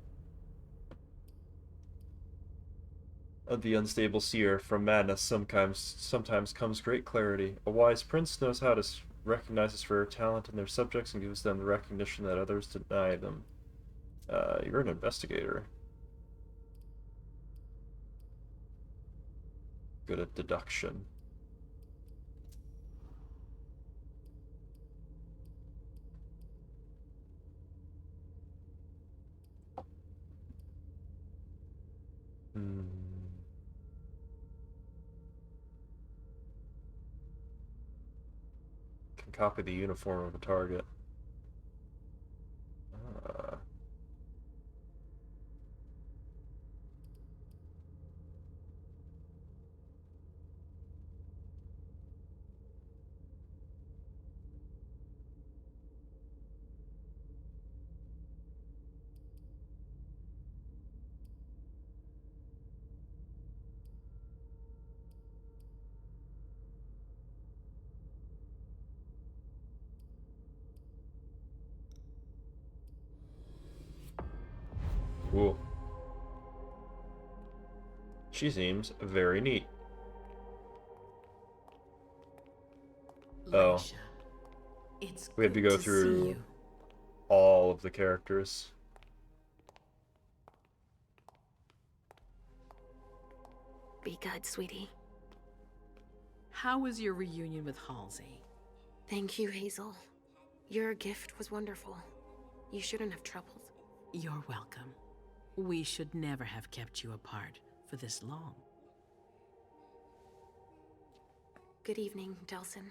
Of the unstable seer, from madness sometimes comes great clarity. A wise prince knows how to recognize his rare talent in their subjects and gives them the recognition that others deny them. You're an investigator. Good at deduction. Can copy the uniform of a target. Cool. She seems very neat. Oh. We have to go through all of the characters. Be good, sweetie. How was your reunion with Halsey? Thank you, Hazel. Your gift was wonderful. You shouldn't have troubled. You're welcome. We should never have kept you apart for this long. Good evening, Delsin.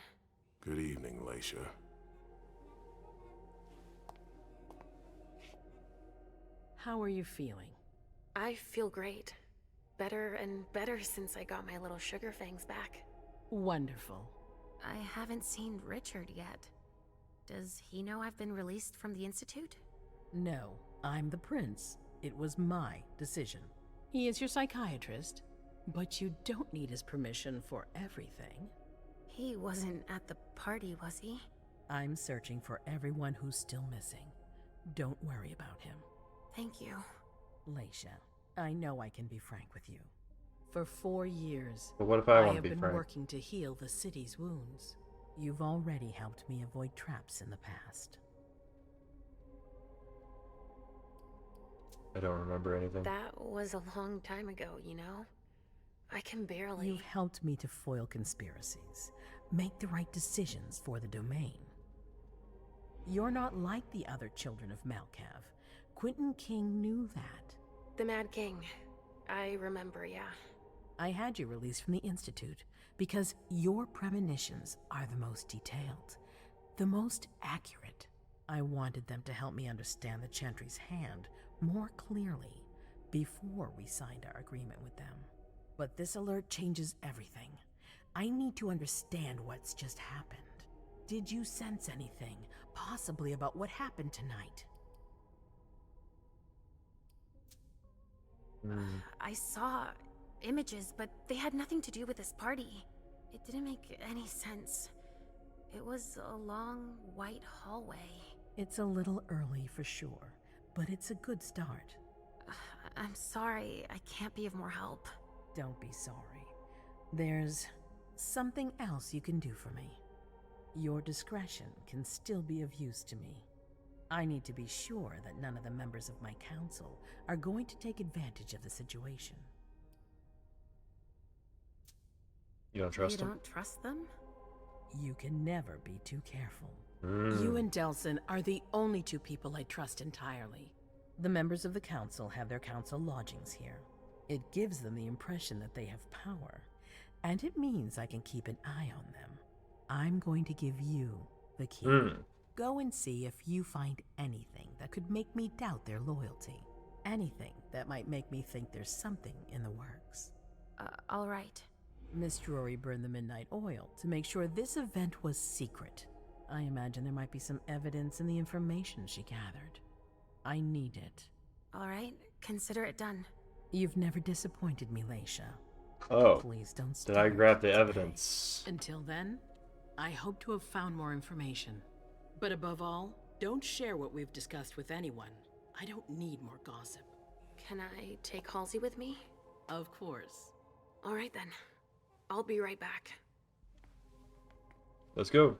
Good evening, Leisha. How are you feeling? I feel great. Better and better since I got my little sugar fangs back. Wonderful. I haven't seen Richard yet. Does he know I've been released from the Institute? No, I'm the prince. It was my decision. He is your psychiatrist, but you don't need his permission for everything. He wasn't at the party, was he? I'm searching for everyone who's still missing. Don't worry about him. Thank you. Leisha, I know I can be frank with you. For 4 years, But what if I want to have be been frank? working to heal the city's wounds. You've already helped me avoid traps in the past. I don't remember anything. That was a long time ago, you know? I can barely... You've helped me to foil conspiracies, make the right decisions for the domain. You're not like the other children of Malkav. Quentin King knew that. The Mad King. I remember, yeah. I had you released from the Institute because your premonitions are the most detailed, the most accurate. I wanted them to help me understand the Chantry's hand more clearly before we signed our agreement with them. But this alert changes everything. I need to understand what's just happened. Did you sense anything, possibly about what happened tonight? I saw images, but they had nothing to do with this party. It didn't make any sense. It was a long, white hallway. It's a little early for sure, but it's a good start. I'm sorry, I can't be of more help. Don't be sorry. There's something else you can do for me. Your discretion can still be of use to me. I need to be sure that none of the members of my council are going to take advantage of the situation. You don't trust them? him? You don't trust them? You can never be too careful. You and Delsin are the only two people I trust entirely. The members of the council have their council lodgings here. It gives them the impression that they have power, and it means I can keep an eye on them. I'm going to give you the key. Go and see if you find anything that could make me doubt their loyalty. Anything that might make me think there's something in the works. All right. Miss Drury burned the midnight oil to make sure this event was secret. I imagine there might be some evidence in the information she gathered. I need it. All right, consider it done. You've never disappointed me, Leisha. Oh, Please don't did I start grab the today. evidence? Until then, I hope to have found more information. But above all, don't share what we've discussed with anyone. I don't need more gossip. Can I take Halsey with me? Of course. All right then. I'll be right back. Let's go.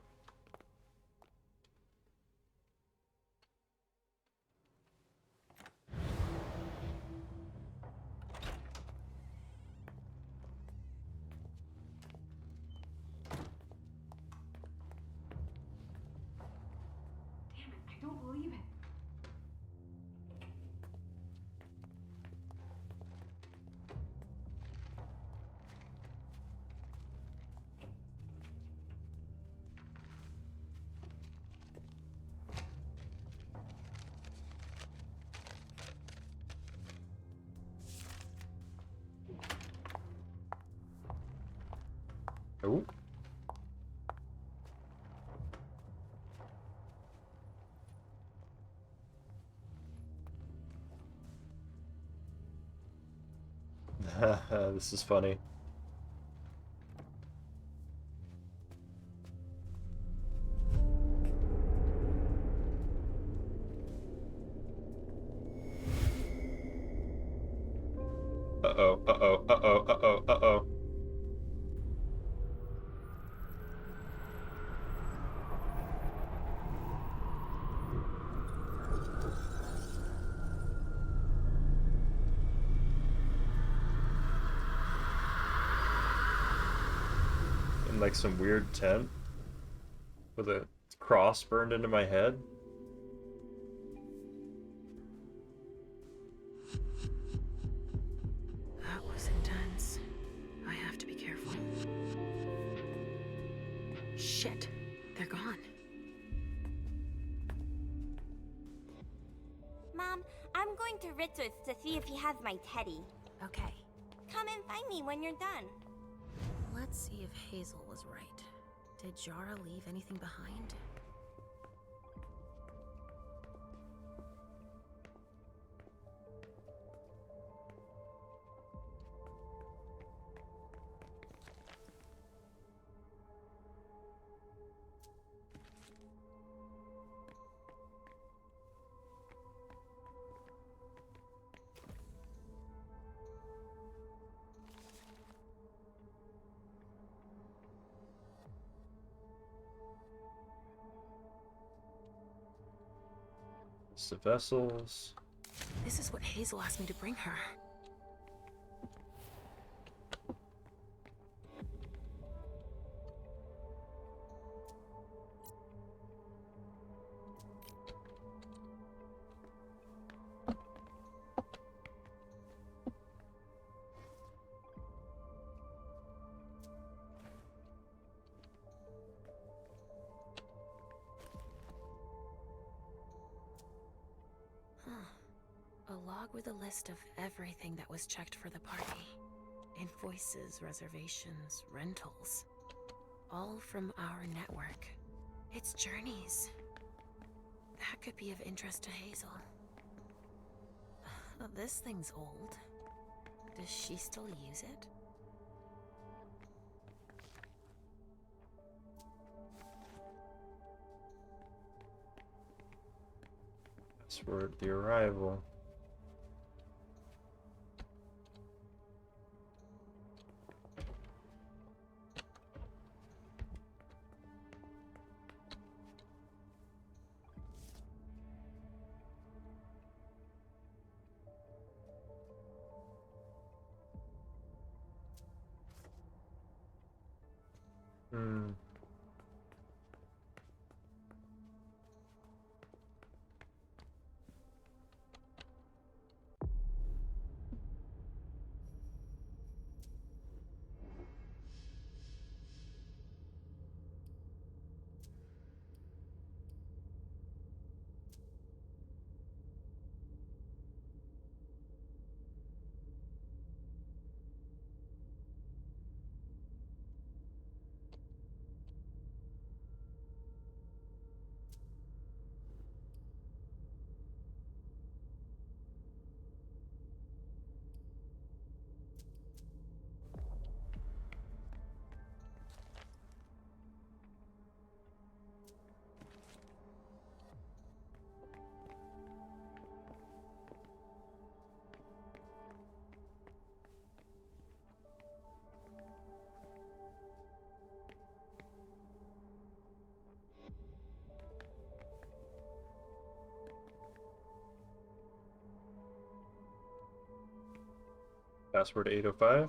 I don't believe it. Oh. This is funny. Uh-oh, uh-oh, uh-oh, uh-oh, uh-oh. In like some weird tent with a cross burned into my head. That was intense. I have to be careful. Shit, they're gone. Mom, I'm going to Richard's to see if he has my teddy. Okay. Come and find me when you're done. Let's see if Hazel was right. Did Jara leave anything behind? It's the vessels. This is what Hazel asked me to bring her. A log with a list of everything that was checked for the party. Invoices, reservations, rentals. All from our network. It's journeys. That could be of interest to Hazel. This thing's old. Does she still use it? Password the arrival. Password 805.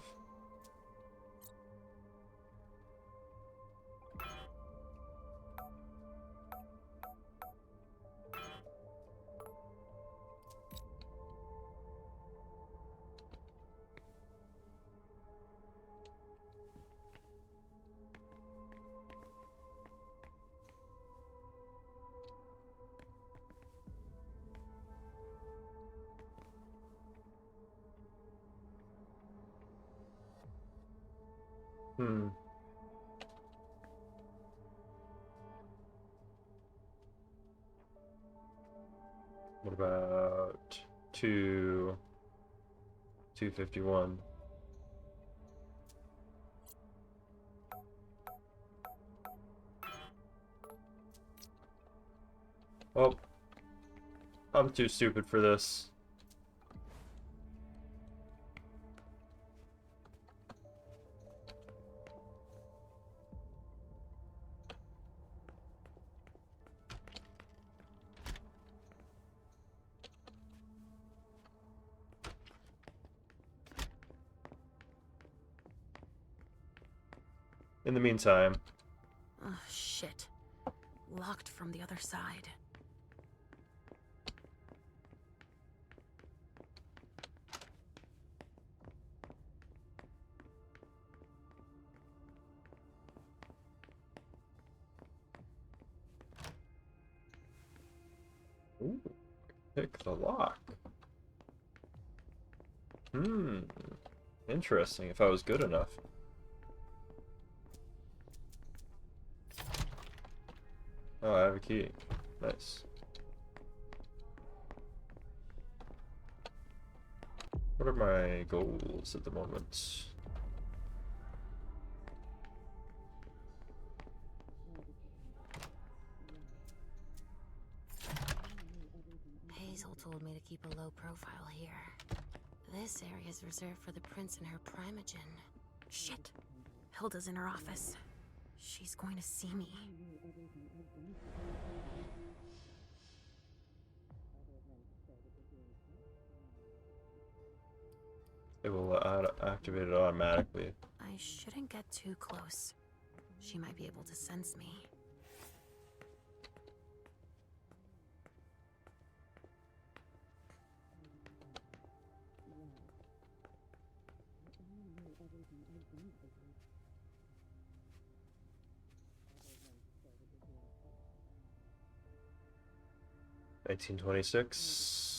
Hmm. What about 251? Well, I'm too stupid for this. In the meantime... Oh, shit. Locked from the other side. Ooh, pick the lock. Hmm. Interesting, if I was good enough. Oh, I have a key. Nice. What are my goals at the moment? Hazel told me to keep a low profile here. This area is reserved for the prince and her primogen. Shit. Hilda's in her office. She's going to see me. It will activate it automatically. I shouldn't get too close. She might be able to sense me. $19.26.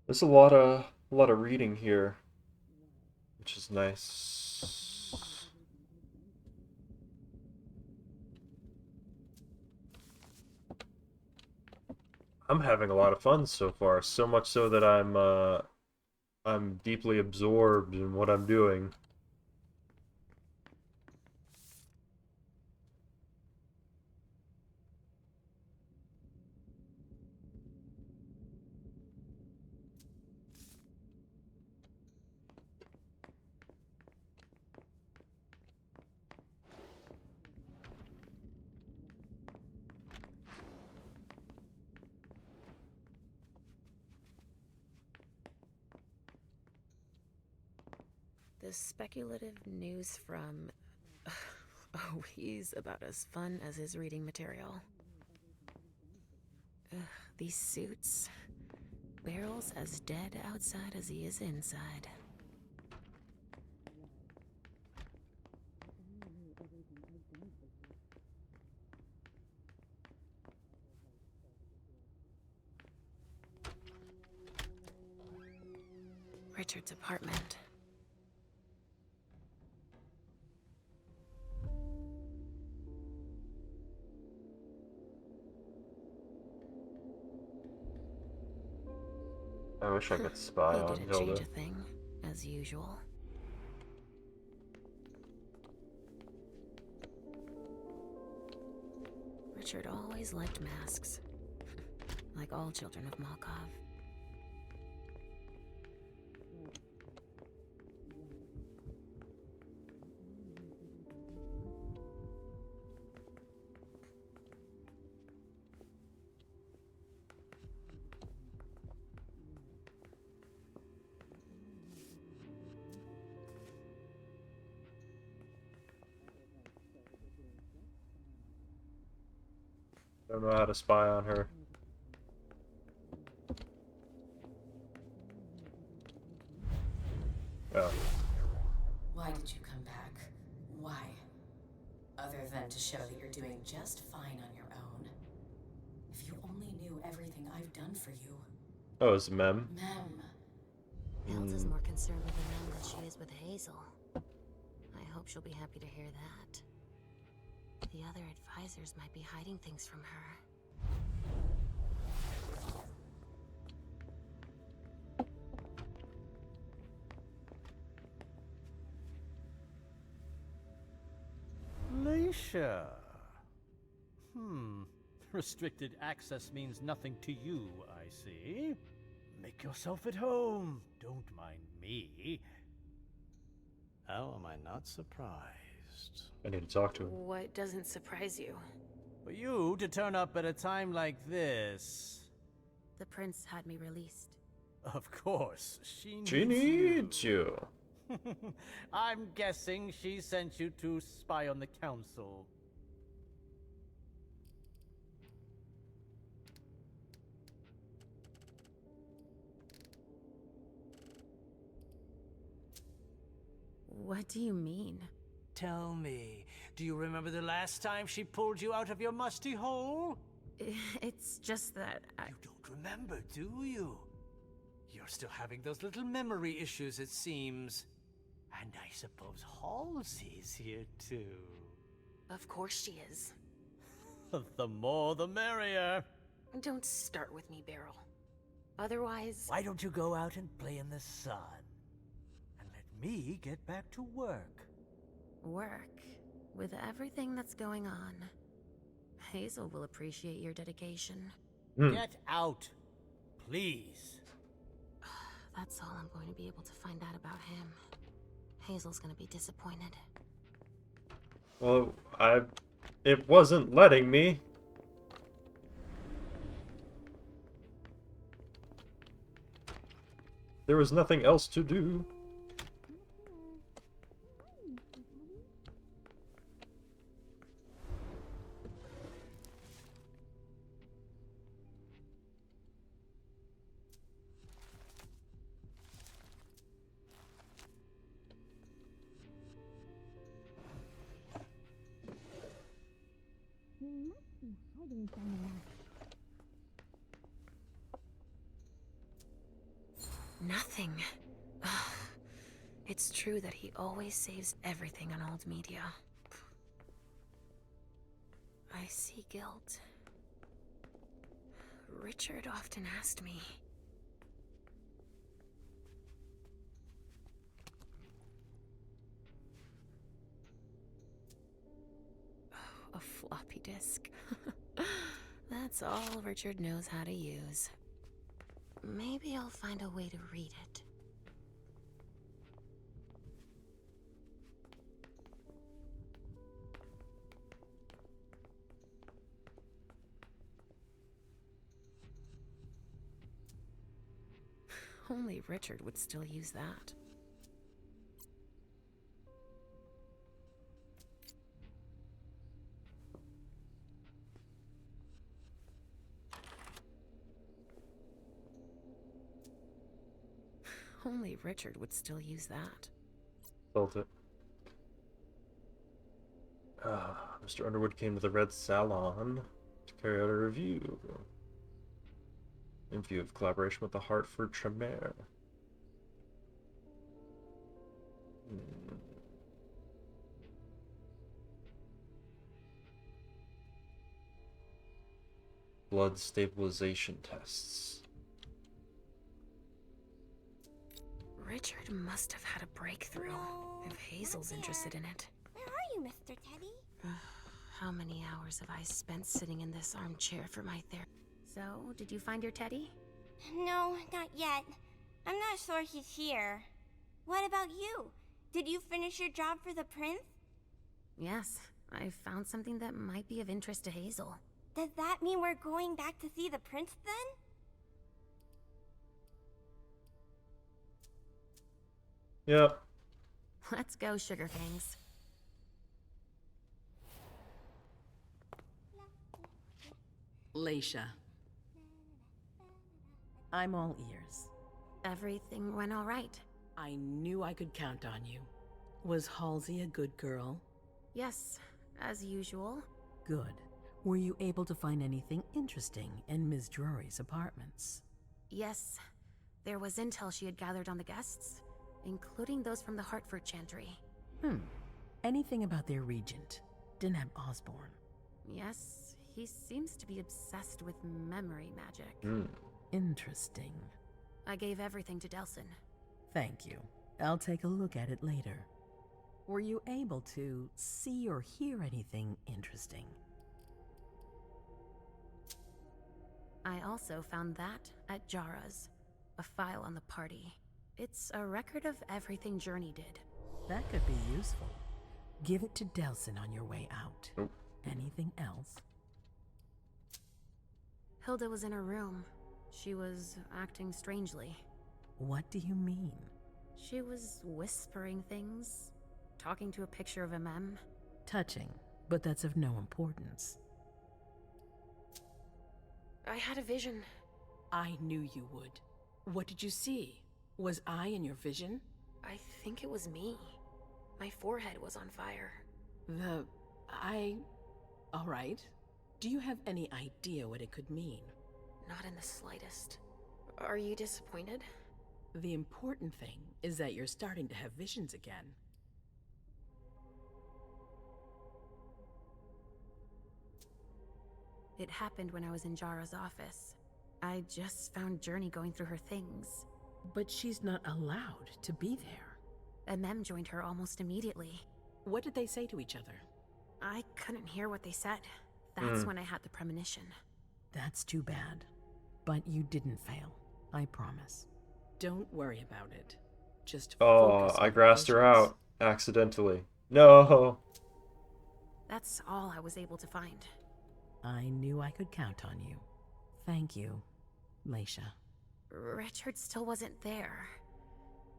There's a lot of reading here, which is nice. I'm having a lot of fun so far, so much so that I'm deeply absorbed in what I'm doing. This speculative news from... Oh, he's about as fun as his reading material. Ugh, these suits. Barrel's as dead outside as he is inside. Richard's apartment. I wish I could spy He on didn't Hilda. change a thing, as usual. Richard always liked masks, like all children of Malkov. Don't know how to spy on her. Oh. Why did you come back? Why? Other than to show that you're doing just fine on your own. If you only knew everything I've done for you. Oh, it's Mem. Mem. Hilda's more concerned with the men than she is with Hazel. I hope she'll be happy to hear that. The other advisors might be hiding things from her. Leisha. Restricted access means nothing to you, I see. Make yourself at home. Don't mind me. How am I not surprised? I need to talk to him. What doesn't surprise you? For you to turn up at a time like this. The prince had me released. Of course, she needs you. I'm guessing she sent you to spy on the council. What do you mean? Tell me, do you remember the last time she pulled you out of your musty hole? It's just that You don't remember, do you? You're still having those little memory issues, it seems. And I suppose Halsey's here too. Of course she is. The more the merrier. Don't start with me, Beryl. Otherwise... Why don't you go out and play in the sun? And let me get back to work. Work? With everything that's going on. Hazel will appreciate your dedication. Get out, please. That's all I'm going to be able to find out about him. Hazel's gonna be disappointed. Well, it wasn't letting me. There was nothing else to do. Nothing. It's true that he always saves everything on old media. I see guilt. Richard often asked me. A floppy disk. That's all Richard knows how to use. Maybe I'll find a way to read it. Only Richard would still use that. Only Richard would still use that. Felt it. Mr. Underwood came to the Red Salon to carry out a review in view of collaboration with the Hartford Tremere. Blood stabilization tests. Richard must have had a breakthrough, if Hazel's interested in it. Where are you, Mr. Teddy? How many hours have I spent sitting in this armchair for my therapy? So, did you find your teddy? No, not yet. I'm not sure he's here. What about you? Did you finish your job for the prince? Yes, I found something that might be of interest to Hazel. Does that mean we're going back to see the prince then? Yep. Let's go, Sugarfangs. Leisha. I'm all ears. Everything went all right. I knew I could count on you. Was Halsey a good girl? Yes, as usual. Good. Were you able to find anything interesting in Ms. Drury's apartments? Yes. There was intel she had gathered on the guests, including those from the Hartford Chantry. Anything about their regent, Deneb Osborne? Yes, he seems to be obsessed with memory magic. Interesting. I gave everything to Delsin. Thank you. I'll take a look at it later. Were you able to see or hear anything interesting? I also found that at Jara's, a file on the party. It's a record of everything Journey did. That could be useful. Give it to Delsin on your way out. Anything else? Hilda was in her room. She was acting strangely. What do you mean? She was whispering things, talking to a picture of MM. Touching, but that's of no importance. I had a vision. I knew you would. What did you see? Was I in your vision? I think it was me. My forehead was on fire. All right. Do you have any idea what it could mean? Not in the slightest. Are you disappointed? The important thing is that you're starting to have visions again. It happened when I was in Jara's office. I just found Journey going through her things. But she's not allowed to be there. MM joined her almost immediately. What did they say to each other? I couldn't hear what they said. That's when I had the premonition. That's too bad. But you didn't fail, I promise. Don't worry about it. Just focus on I grassed her out accidentally. No. That's all I was able to find. I knew I could count on you. Thank you, Leisha. Richard still wasn't there.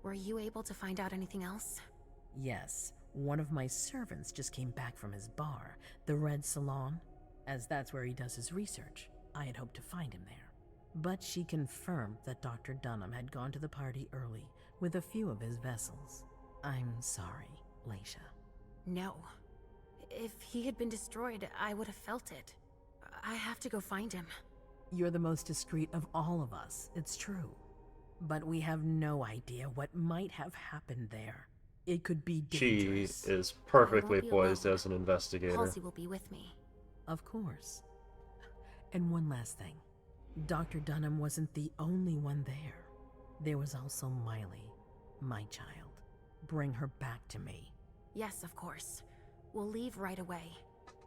Were you able to find out anything else? Yes, one of my servants just came back from his bar, the Red Salon. As that's where he does his research, I had hoped to find him there. But she confirmed that Dr. Dunham had gone to the party early with a few of his vessels. I'm sorry, Leisha. No. If he had been destroyed, I would have felt it. I have to go find him. You're the most discreet of all of us, it's true. But we have no idea what might have happened there. It could be dangerous. She is perfectly poised as an investigator. Halsey will be with me. Of course. And one last thing. Dr. Dunham wasn't the only one there. There was also Miley, my child. Bring her back to me. Yes, of course. We'll leave right away.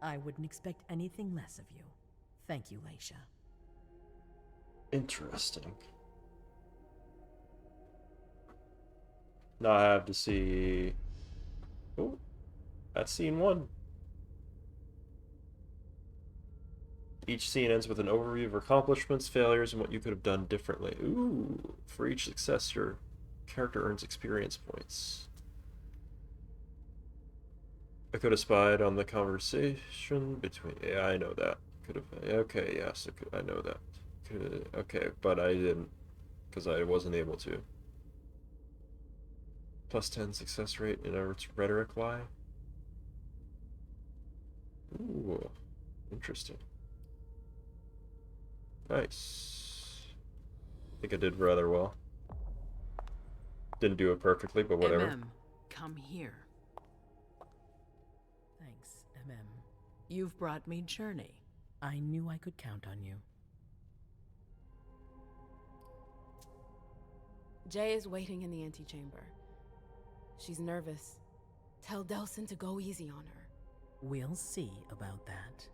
I wouldn't expect anything less of you. Thank you, Leisha. Interesting. Now I have to see... Oh, that's scene 1. Each scene ends with an overview of accomplishments, failures, and what you could have done differently. Ooh, for each success, your character earns experience points. I could have spied on the conversation between... Yeah, I know that. Could have... Okay, yes, I know that. Okay, but I didn't, because I wasn't able to. +10 success rate in a rhetoric lie. Ooh, interesting. Nice. I think I did rather well. Didn't do it perfectly, but whatever. Come here. Thanks, You've brought me journey. I knew I could count on you. Jay is waiting in the antechamber. She's nervous. Tell Delsin to go easy on her. We'll see about that.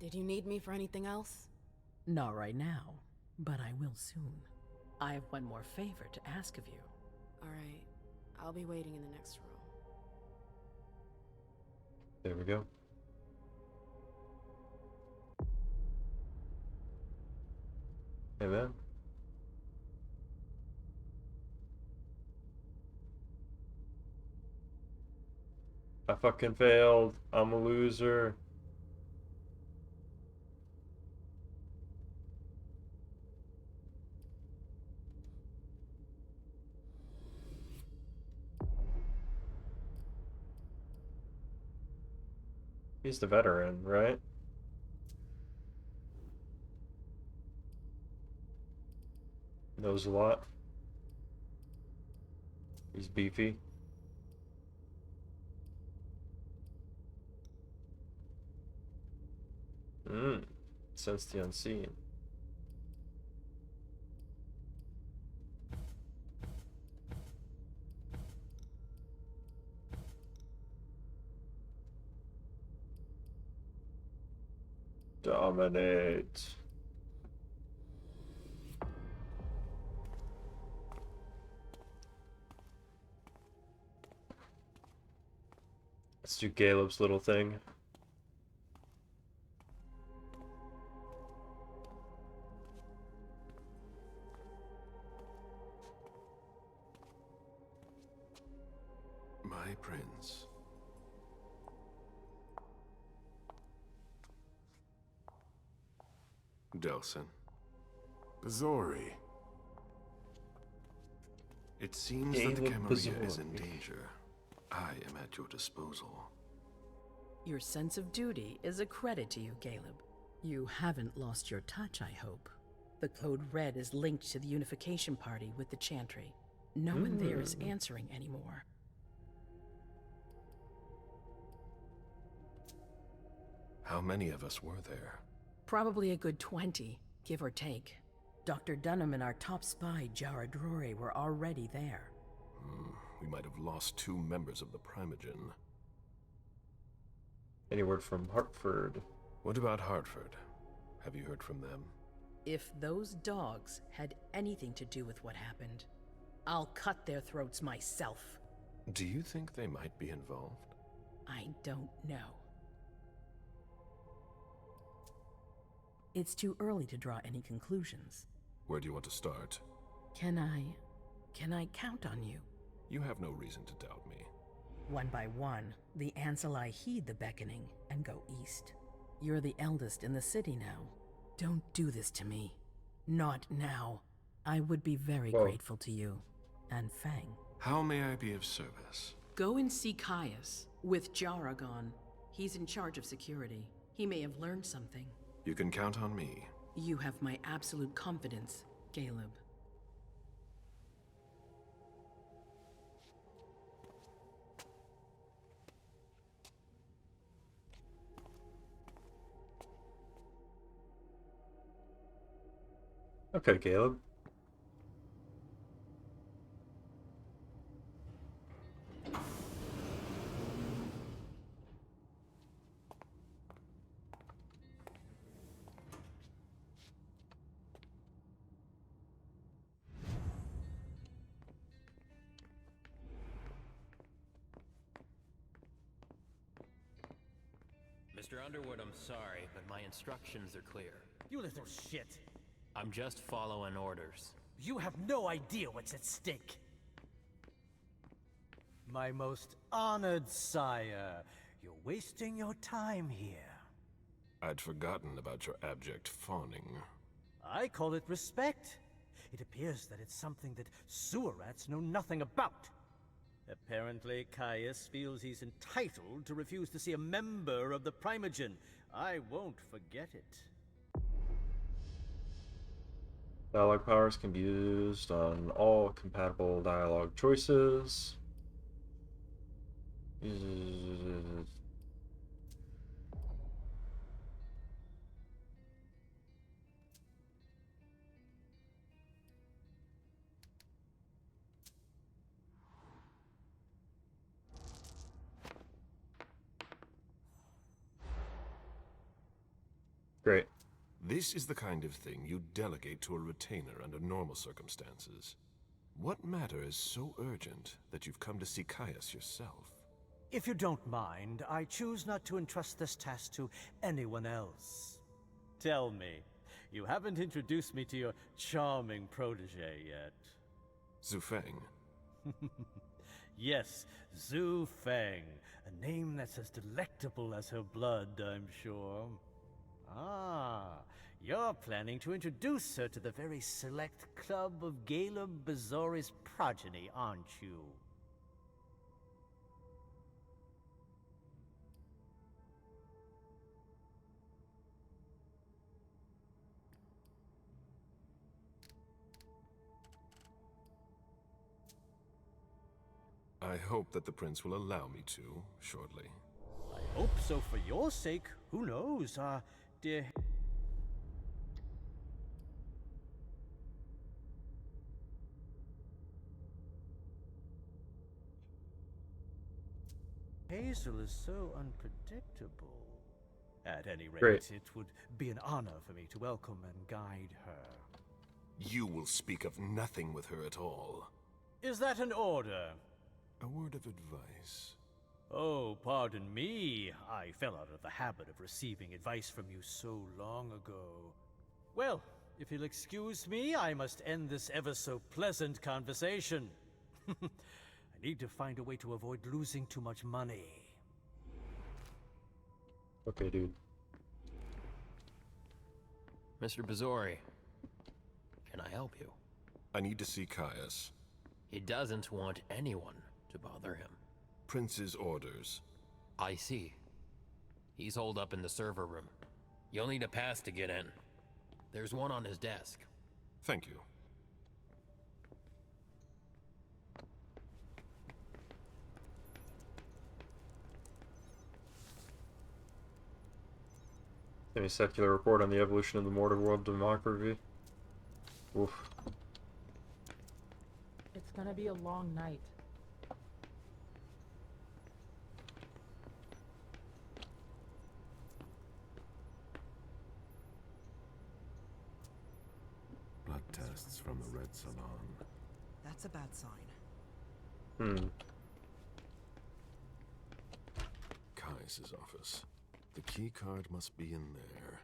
Did you need me for anything else? Not right now, but I will soon. I have one more favor to ask of you. All right. I'll be waiting in the next room. There we go. Amen. I fucking failed. I'm a loser. He's the veteran, right? Knows a lot. He's beefy. Sense the unseen. Dominate. Let's do Caleb's little thing. My prince. Delsin. Bazori. It seems that the Caleb Camarilla is Bazori. in danger. I am at your disposal. Your sense of duty is a credit to you, Caleb. You haven't lost your touch, I hope. The code red is linked to the unification party with the Chantry. No one there is answering anymore. How many of us were there? Probably a good 20, give or take. Dr. Dunham and our top spy, Jara Drory, were already there. We might have lost 2 members of the Primogen. Any word from Hartford? What about Hartford? Have you heard from them? If those dogs had anything to do with what happened, I'll cut their throats myself. Do you think they might be involved? I don't know. It's too early to draw any conclusions. Where do you want to start? Can I count on you? You have no reason to doubt me. One by one, the Ancillai heed the beckoning and go east. You're the eldest in the city now. Don't do this to me. Not now. I would be very grateful to you. And Fang. How may I be of service? Go and see Caius, with Jara gone. He's in charge of security. He may have learned something. You can count on me. You have my absolute confidence, Caleb. Okay, Caleb. Mr. Underwood, I'm sorry, but my instructions are clear. You little shit. I'm just following orders. You have no idea what's at stake. My most honored sire, you're wasting your time here. I'd forgotten about your abject fawning. I call it respect. It appears that it's something that sewer rats know nothing about. Apparently, Caius feels he's entitled to refuse to see a member of the Primogen. I won't forget it. Dialogue powers can be used on all compatible dialogue choices. Great. This is the kind of thing you delegate to a retainer under normal circumstances. What matter is so urgent that you've come to see Caius yourself? If you don't mind, I choose not to entrust this task to anyone else. Tell me, you haven't introduced me to your charming protege yet. Zhu Feng. Yes, Zhu Feng. A name that's as delectable as her blood, I'm sure. Ah, you're planning to introduce her to the very select club of Gala Bazori's progeny, aren't you? I hope that the prince will allow me to, shortly. I hope so for your sake. Who knows, dear... Hazel is so unpredictable. At any rate, Great. it would be an honor for me to welcome and guide her. You will speak of nothing with her at all. Is that an order? A word of advice. Oh, pardon me. I fell out of the habit of receiving advice from you so long ago. Well, if you'll excuse me, I must end this ever so pleasant conversation. I need to find a way to avoid losing too much money. Okay, dude. Mr. Bazori, can I help you? I need to see Caius. He doesn't want anyone to bother him. Prince's orders. I see. He's holed up in the server room. You'll need a pass to get in. There's one on his desk. Thank you. Any secular report on the evolution of the mortar world demography? Oof. It's gonna be a long night. Blood tests from the Red Salon. That's a bad sign. Caius's office. The key card must be in there.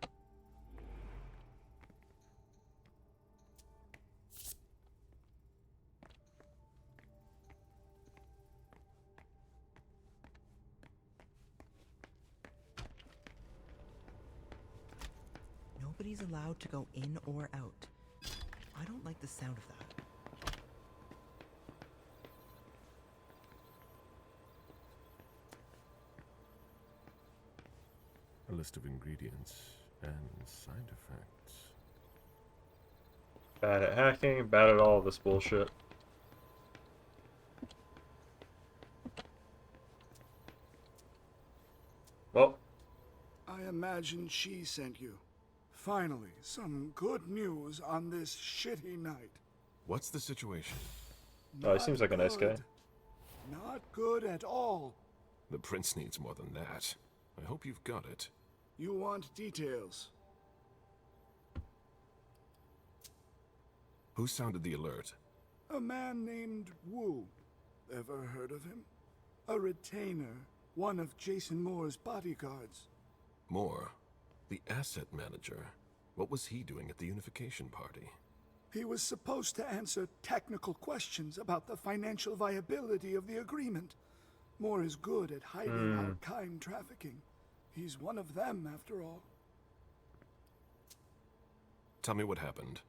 Nobody's allowed to go in or out. I don't like the sound of that. A list of ingredients and side effects. Bad at hacking, bad at all this bullshit. Well. I imagine she sent you. Finally, some good news on this shitty night. What's the situation? Oh, he seems like a nice guy. Not good at all. The prince needs more than that. I hope you've got it. You want details. Who sounded the alert? A man named Wu. Ever heard of him? A retainer, one of Jason Moore's bodyguards. Moore, the asset manager. What was he doing at the unification party? He was supposed to answer technical questions about the financial viability of the agreement. Moore is good at hiding our kind trafficking. He's one of them, after all. Tell me what happened.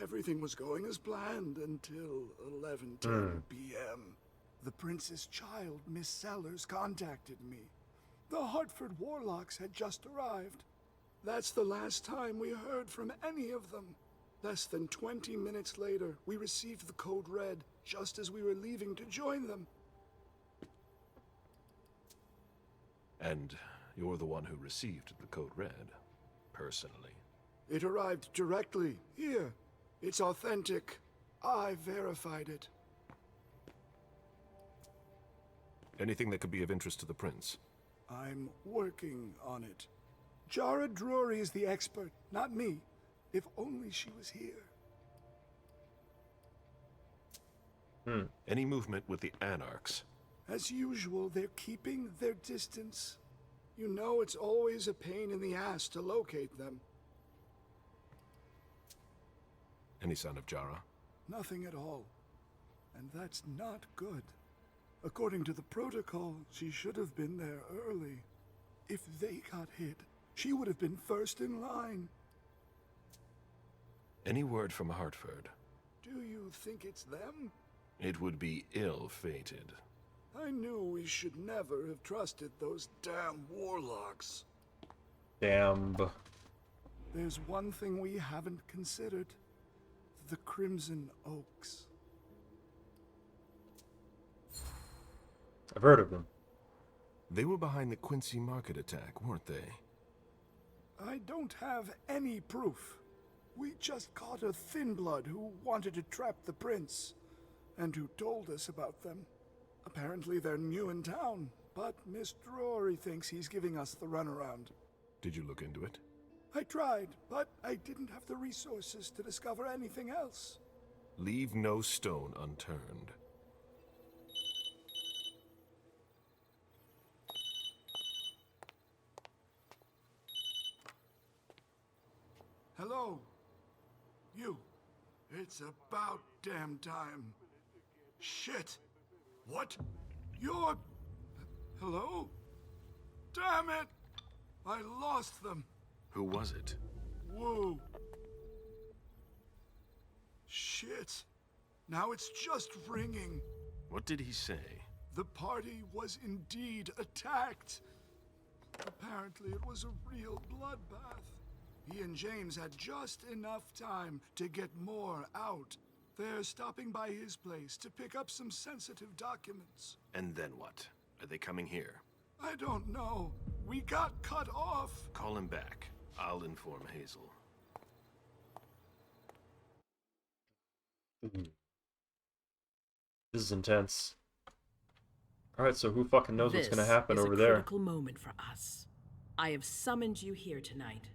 Everything was going as planned until 11:10 p.m. The prince's child, Miss Sellers, contacted me. The Hartford Warlocks had just arrived. That's the last time we heard from any of them. Less than 20 minutes later, we received the code red, just as we were leaving to join them. And you're the one who received the code red, personally. It arrived directly here. It's authentic. I verified it. Anything that could be of interest to the prince? I'm working on it. Jara Drury is the expert, not me. If only she was here. Any movement with the Anarchs? As usual, they're keeping their distance. You know it's always a pain in the ass to locate them. Any sign of Jara? Nothing at all. And that's not good. According to the protocol, she should have been there early. If they got hit, she would have been first in line. Any word from Hartford? Do you think it's them? It would be ill-fated. I knew we should never have trusted those damn warlocks. Damn. There's one thing we haven't considered. The Crimson Oaks. I've heard of them. They were behind the Quincy Market attack, weren't they? I don't have any proof. We just caught a thin blood who wanted to trap the prince, and who told us about them. Apparently they're new in town, but Miss Drury thinks he's giving us the runaround. Did you look into it? I tried, but I didn't have the resources to discover anything else. Leave no stone unturned. Hello? You. It's about damn time. Shit. What? You're... Hello? Damn it! I lost them. Who was it? Woo. Shit. Now it's just ringing. What did he say? The party was indeed attacked. Apparently it was a real bloodbath. He and James had just enough time to get more out. They're stopping by his place to pick up some sensitive documents. And then what? Are they coming here? I don't know. We got cut off. Call him back. I'll inform Hazel. This is intense. Alright, so who fucking knows what's gonna happen over there? This is a critical moment for us. I have summoned you here tonight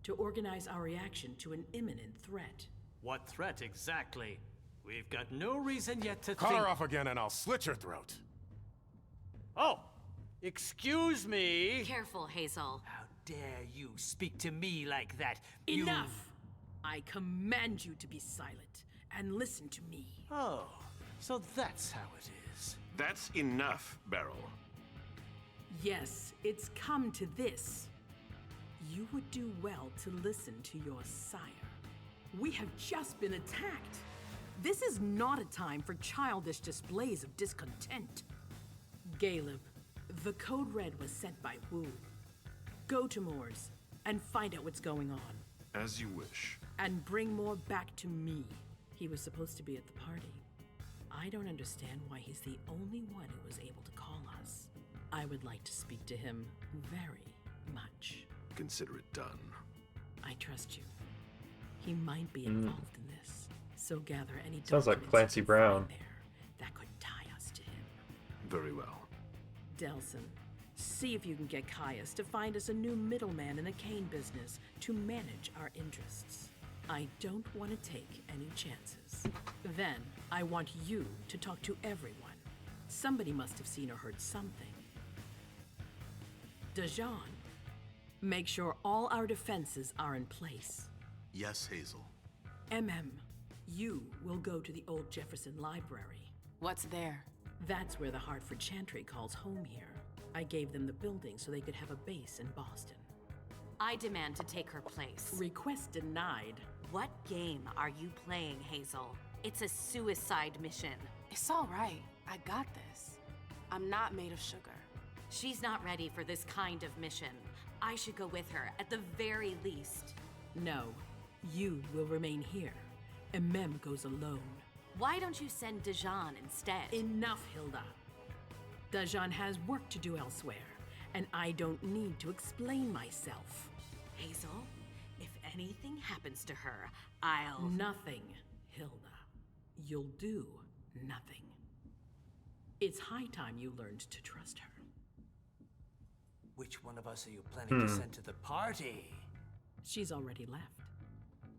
to organize our reaction to an imminent threat. What threat exactly? We've got no reason yet to Cut think... her off again and I'll slit your throat. Oh! Excuse me! Careful, Hazel. How dare you speak to me like that? Enough! I command you to be silent and listen to me. Oh, so that's how it is. That's enough, Beryl. Yes, it's come to this. You would do well to listen to your sire. We have just been attacked. This is not a time for childish displays of discontent. Caleb, the code red was sent by Wu. Go to Moore's and find out what's going on. As you wish. And bring Moore back to me. He was supposed to be at the party. I don't understand why he's the only one who was able to call us. I would like to speak to him very much. Consider it done. I trust you. He might be involved in this, so gather any sounds like Clancy Brown there that could tie us to him. Very well. Delson, see if you can get Caius to find us a new middleman in the cane business to manage our interests. I don't want to take any chances. Then, I want you to talk to everyone. Somebody must have seen or heard something. Dejan, make sure all our defenses are in place. Yes, Hazel. You will go to the old Jefferson Library. What's there? That's where the Hartford Chantry calls home here. I gave them the building so they could have a base in Boston. I demand to take her place. Request denied. What game are you playing, Hazel? It's a suicide mission. It's all right. I got this. I'm not made of sugar. She's not ready for this kind of mission. I should go with her, at the very least. No, you will remain here. Mem goes alone. Why don't you send Dijon instead? Enough, Hilda. Dijon has work to do elsewhere, and I don't need to explain myself. Hazel, if anything happens to her, I'll... Nothing, Hilda. You'll do nothing. It's high time you learned to trust her. Which one of us are you planning to send to the party? She's already left.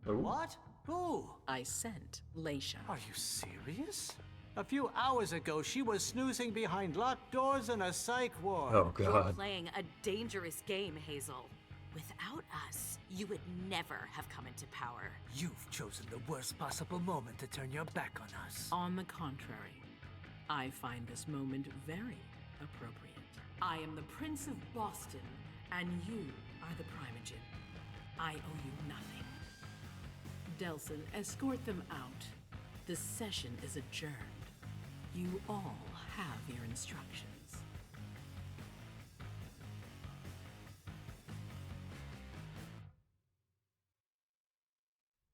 Oh. What? Who? I sent Leisha. Are you serious? A few hours ago, she was snoozing behind locked doors in a psych ward. Oh, You're God. playing a dangerous game, Hazel. Without us, you would never have come into power. You've chosen the worst possible moment to turn your back on us. On the contrary, I find this moment very appropriate. I am the Prince of Boston, and you are the Primogen. I owe you nothing. Delson, escort them out. The session is adjourned. You all have your instructions.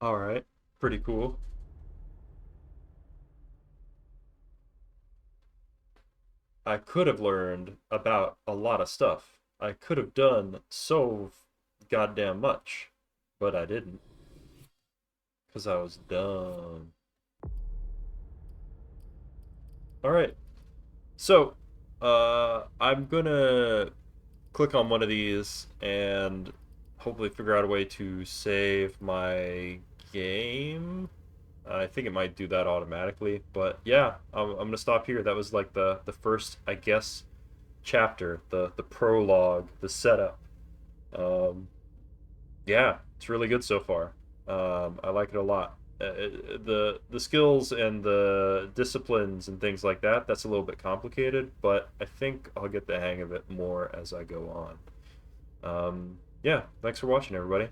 Alright, pretty cool. I could have learned about a lot of stuff. I could have done so goddamn much, but I didn't. Because I was dumb. Alright, so, I'm gonna click on one of these and hopefully figure out a way to save my game. I think it might do that automatically, but yeah, I'm gonna stop here. That was like the first, I guess, chapter, the prologue, the setup. Yeah, it's really good so far. I like it a lot. The skills and the disciplines and things like that, that's a little bit complicated, but I think I'll get the hang of it more as I go on. Yeah, thanks for watching, everybody.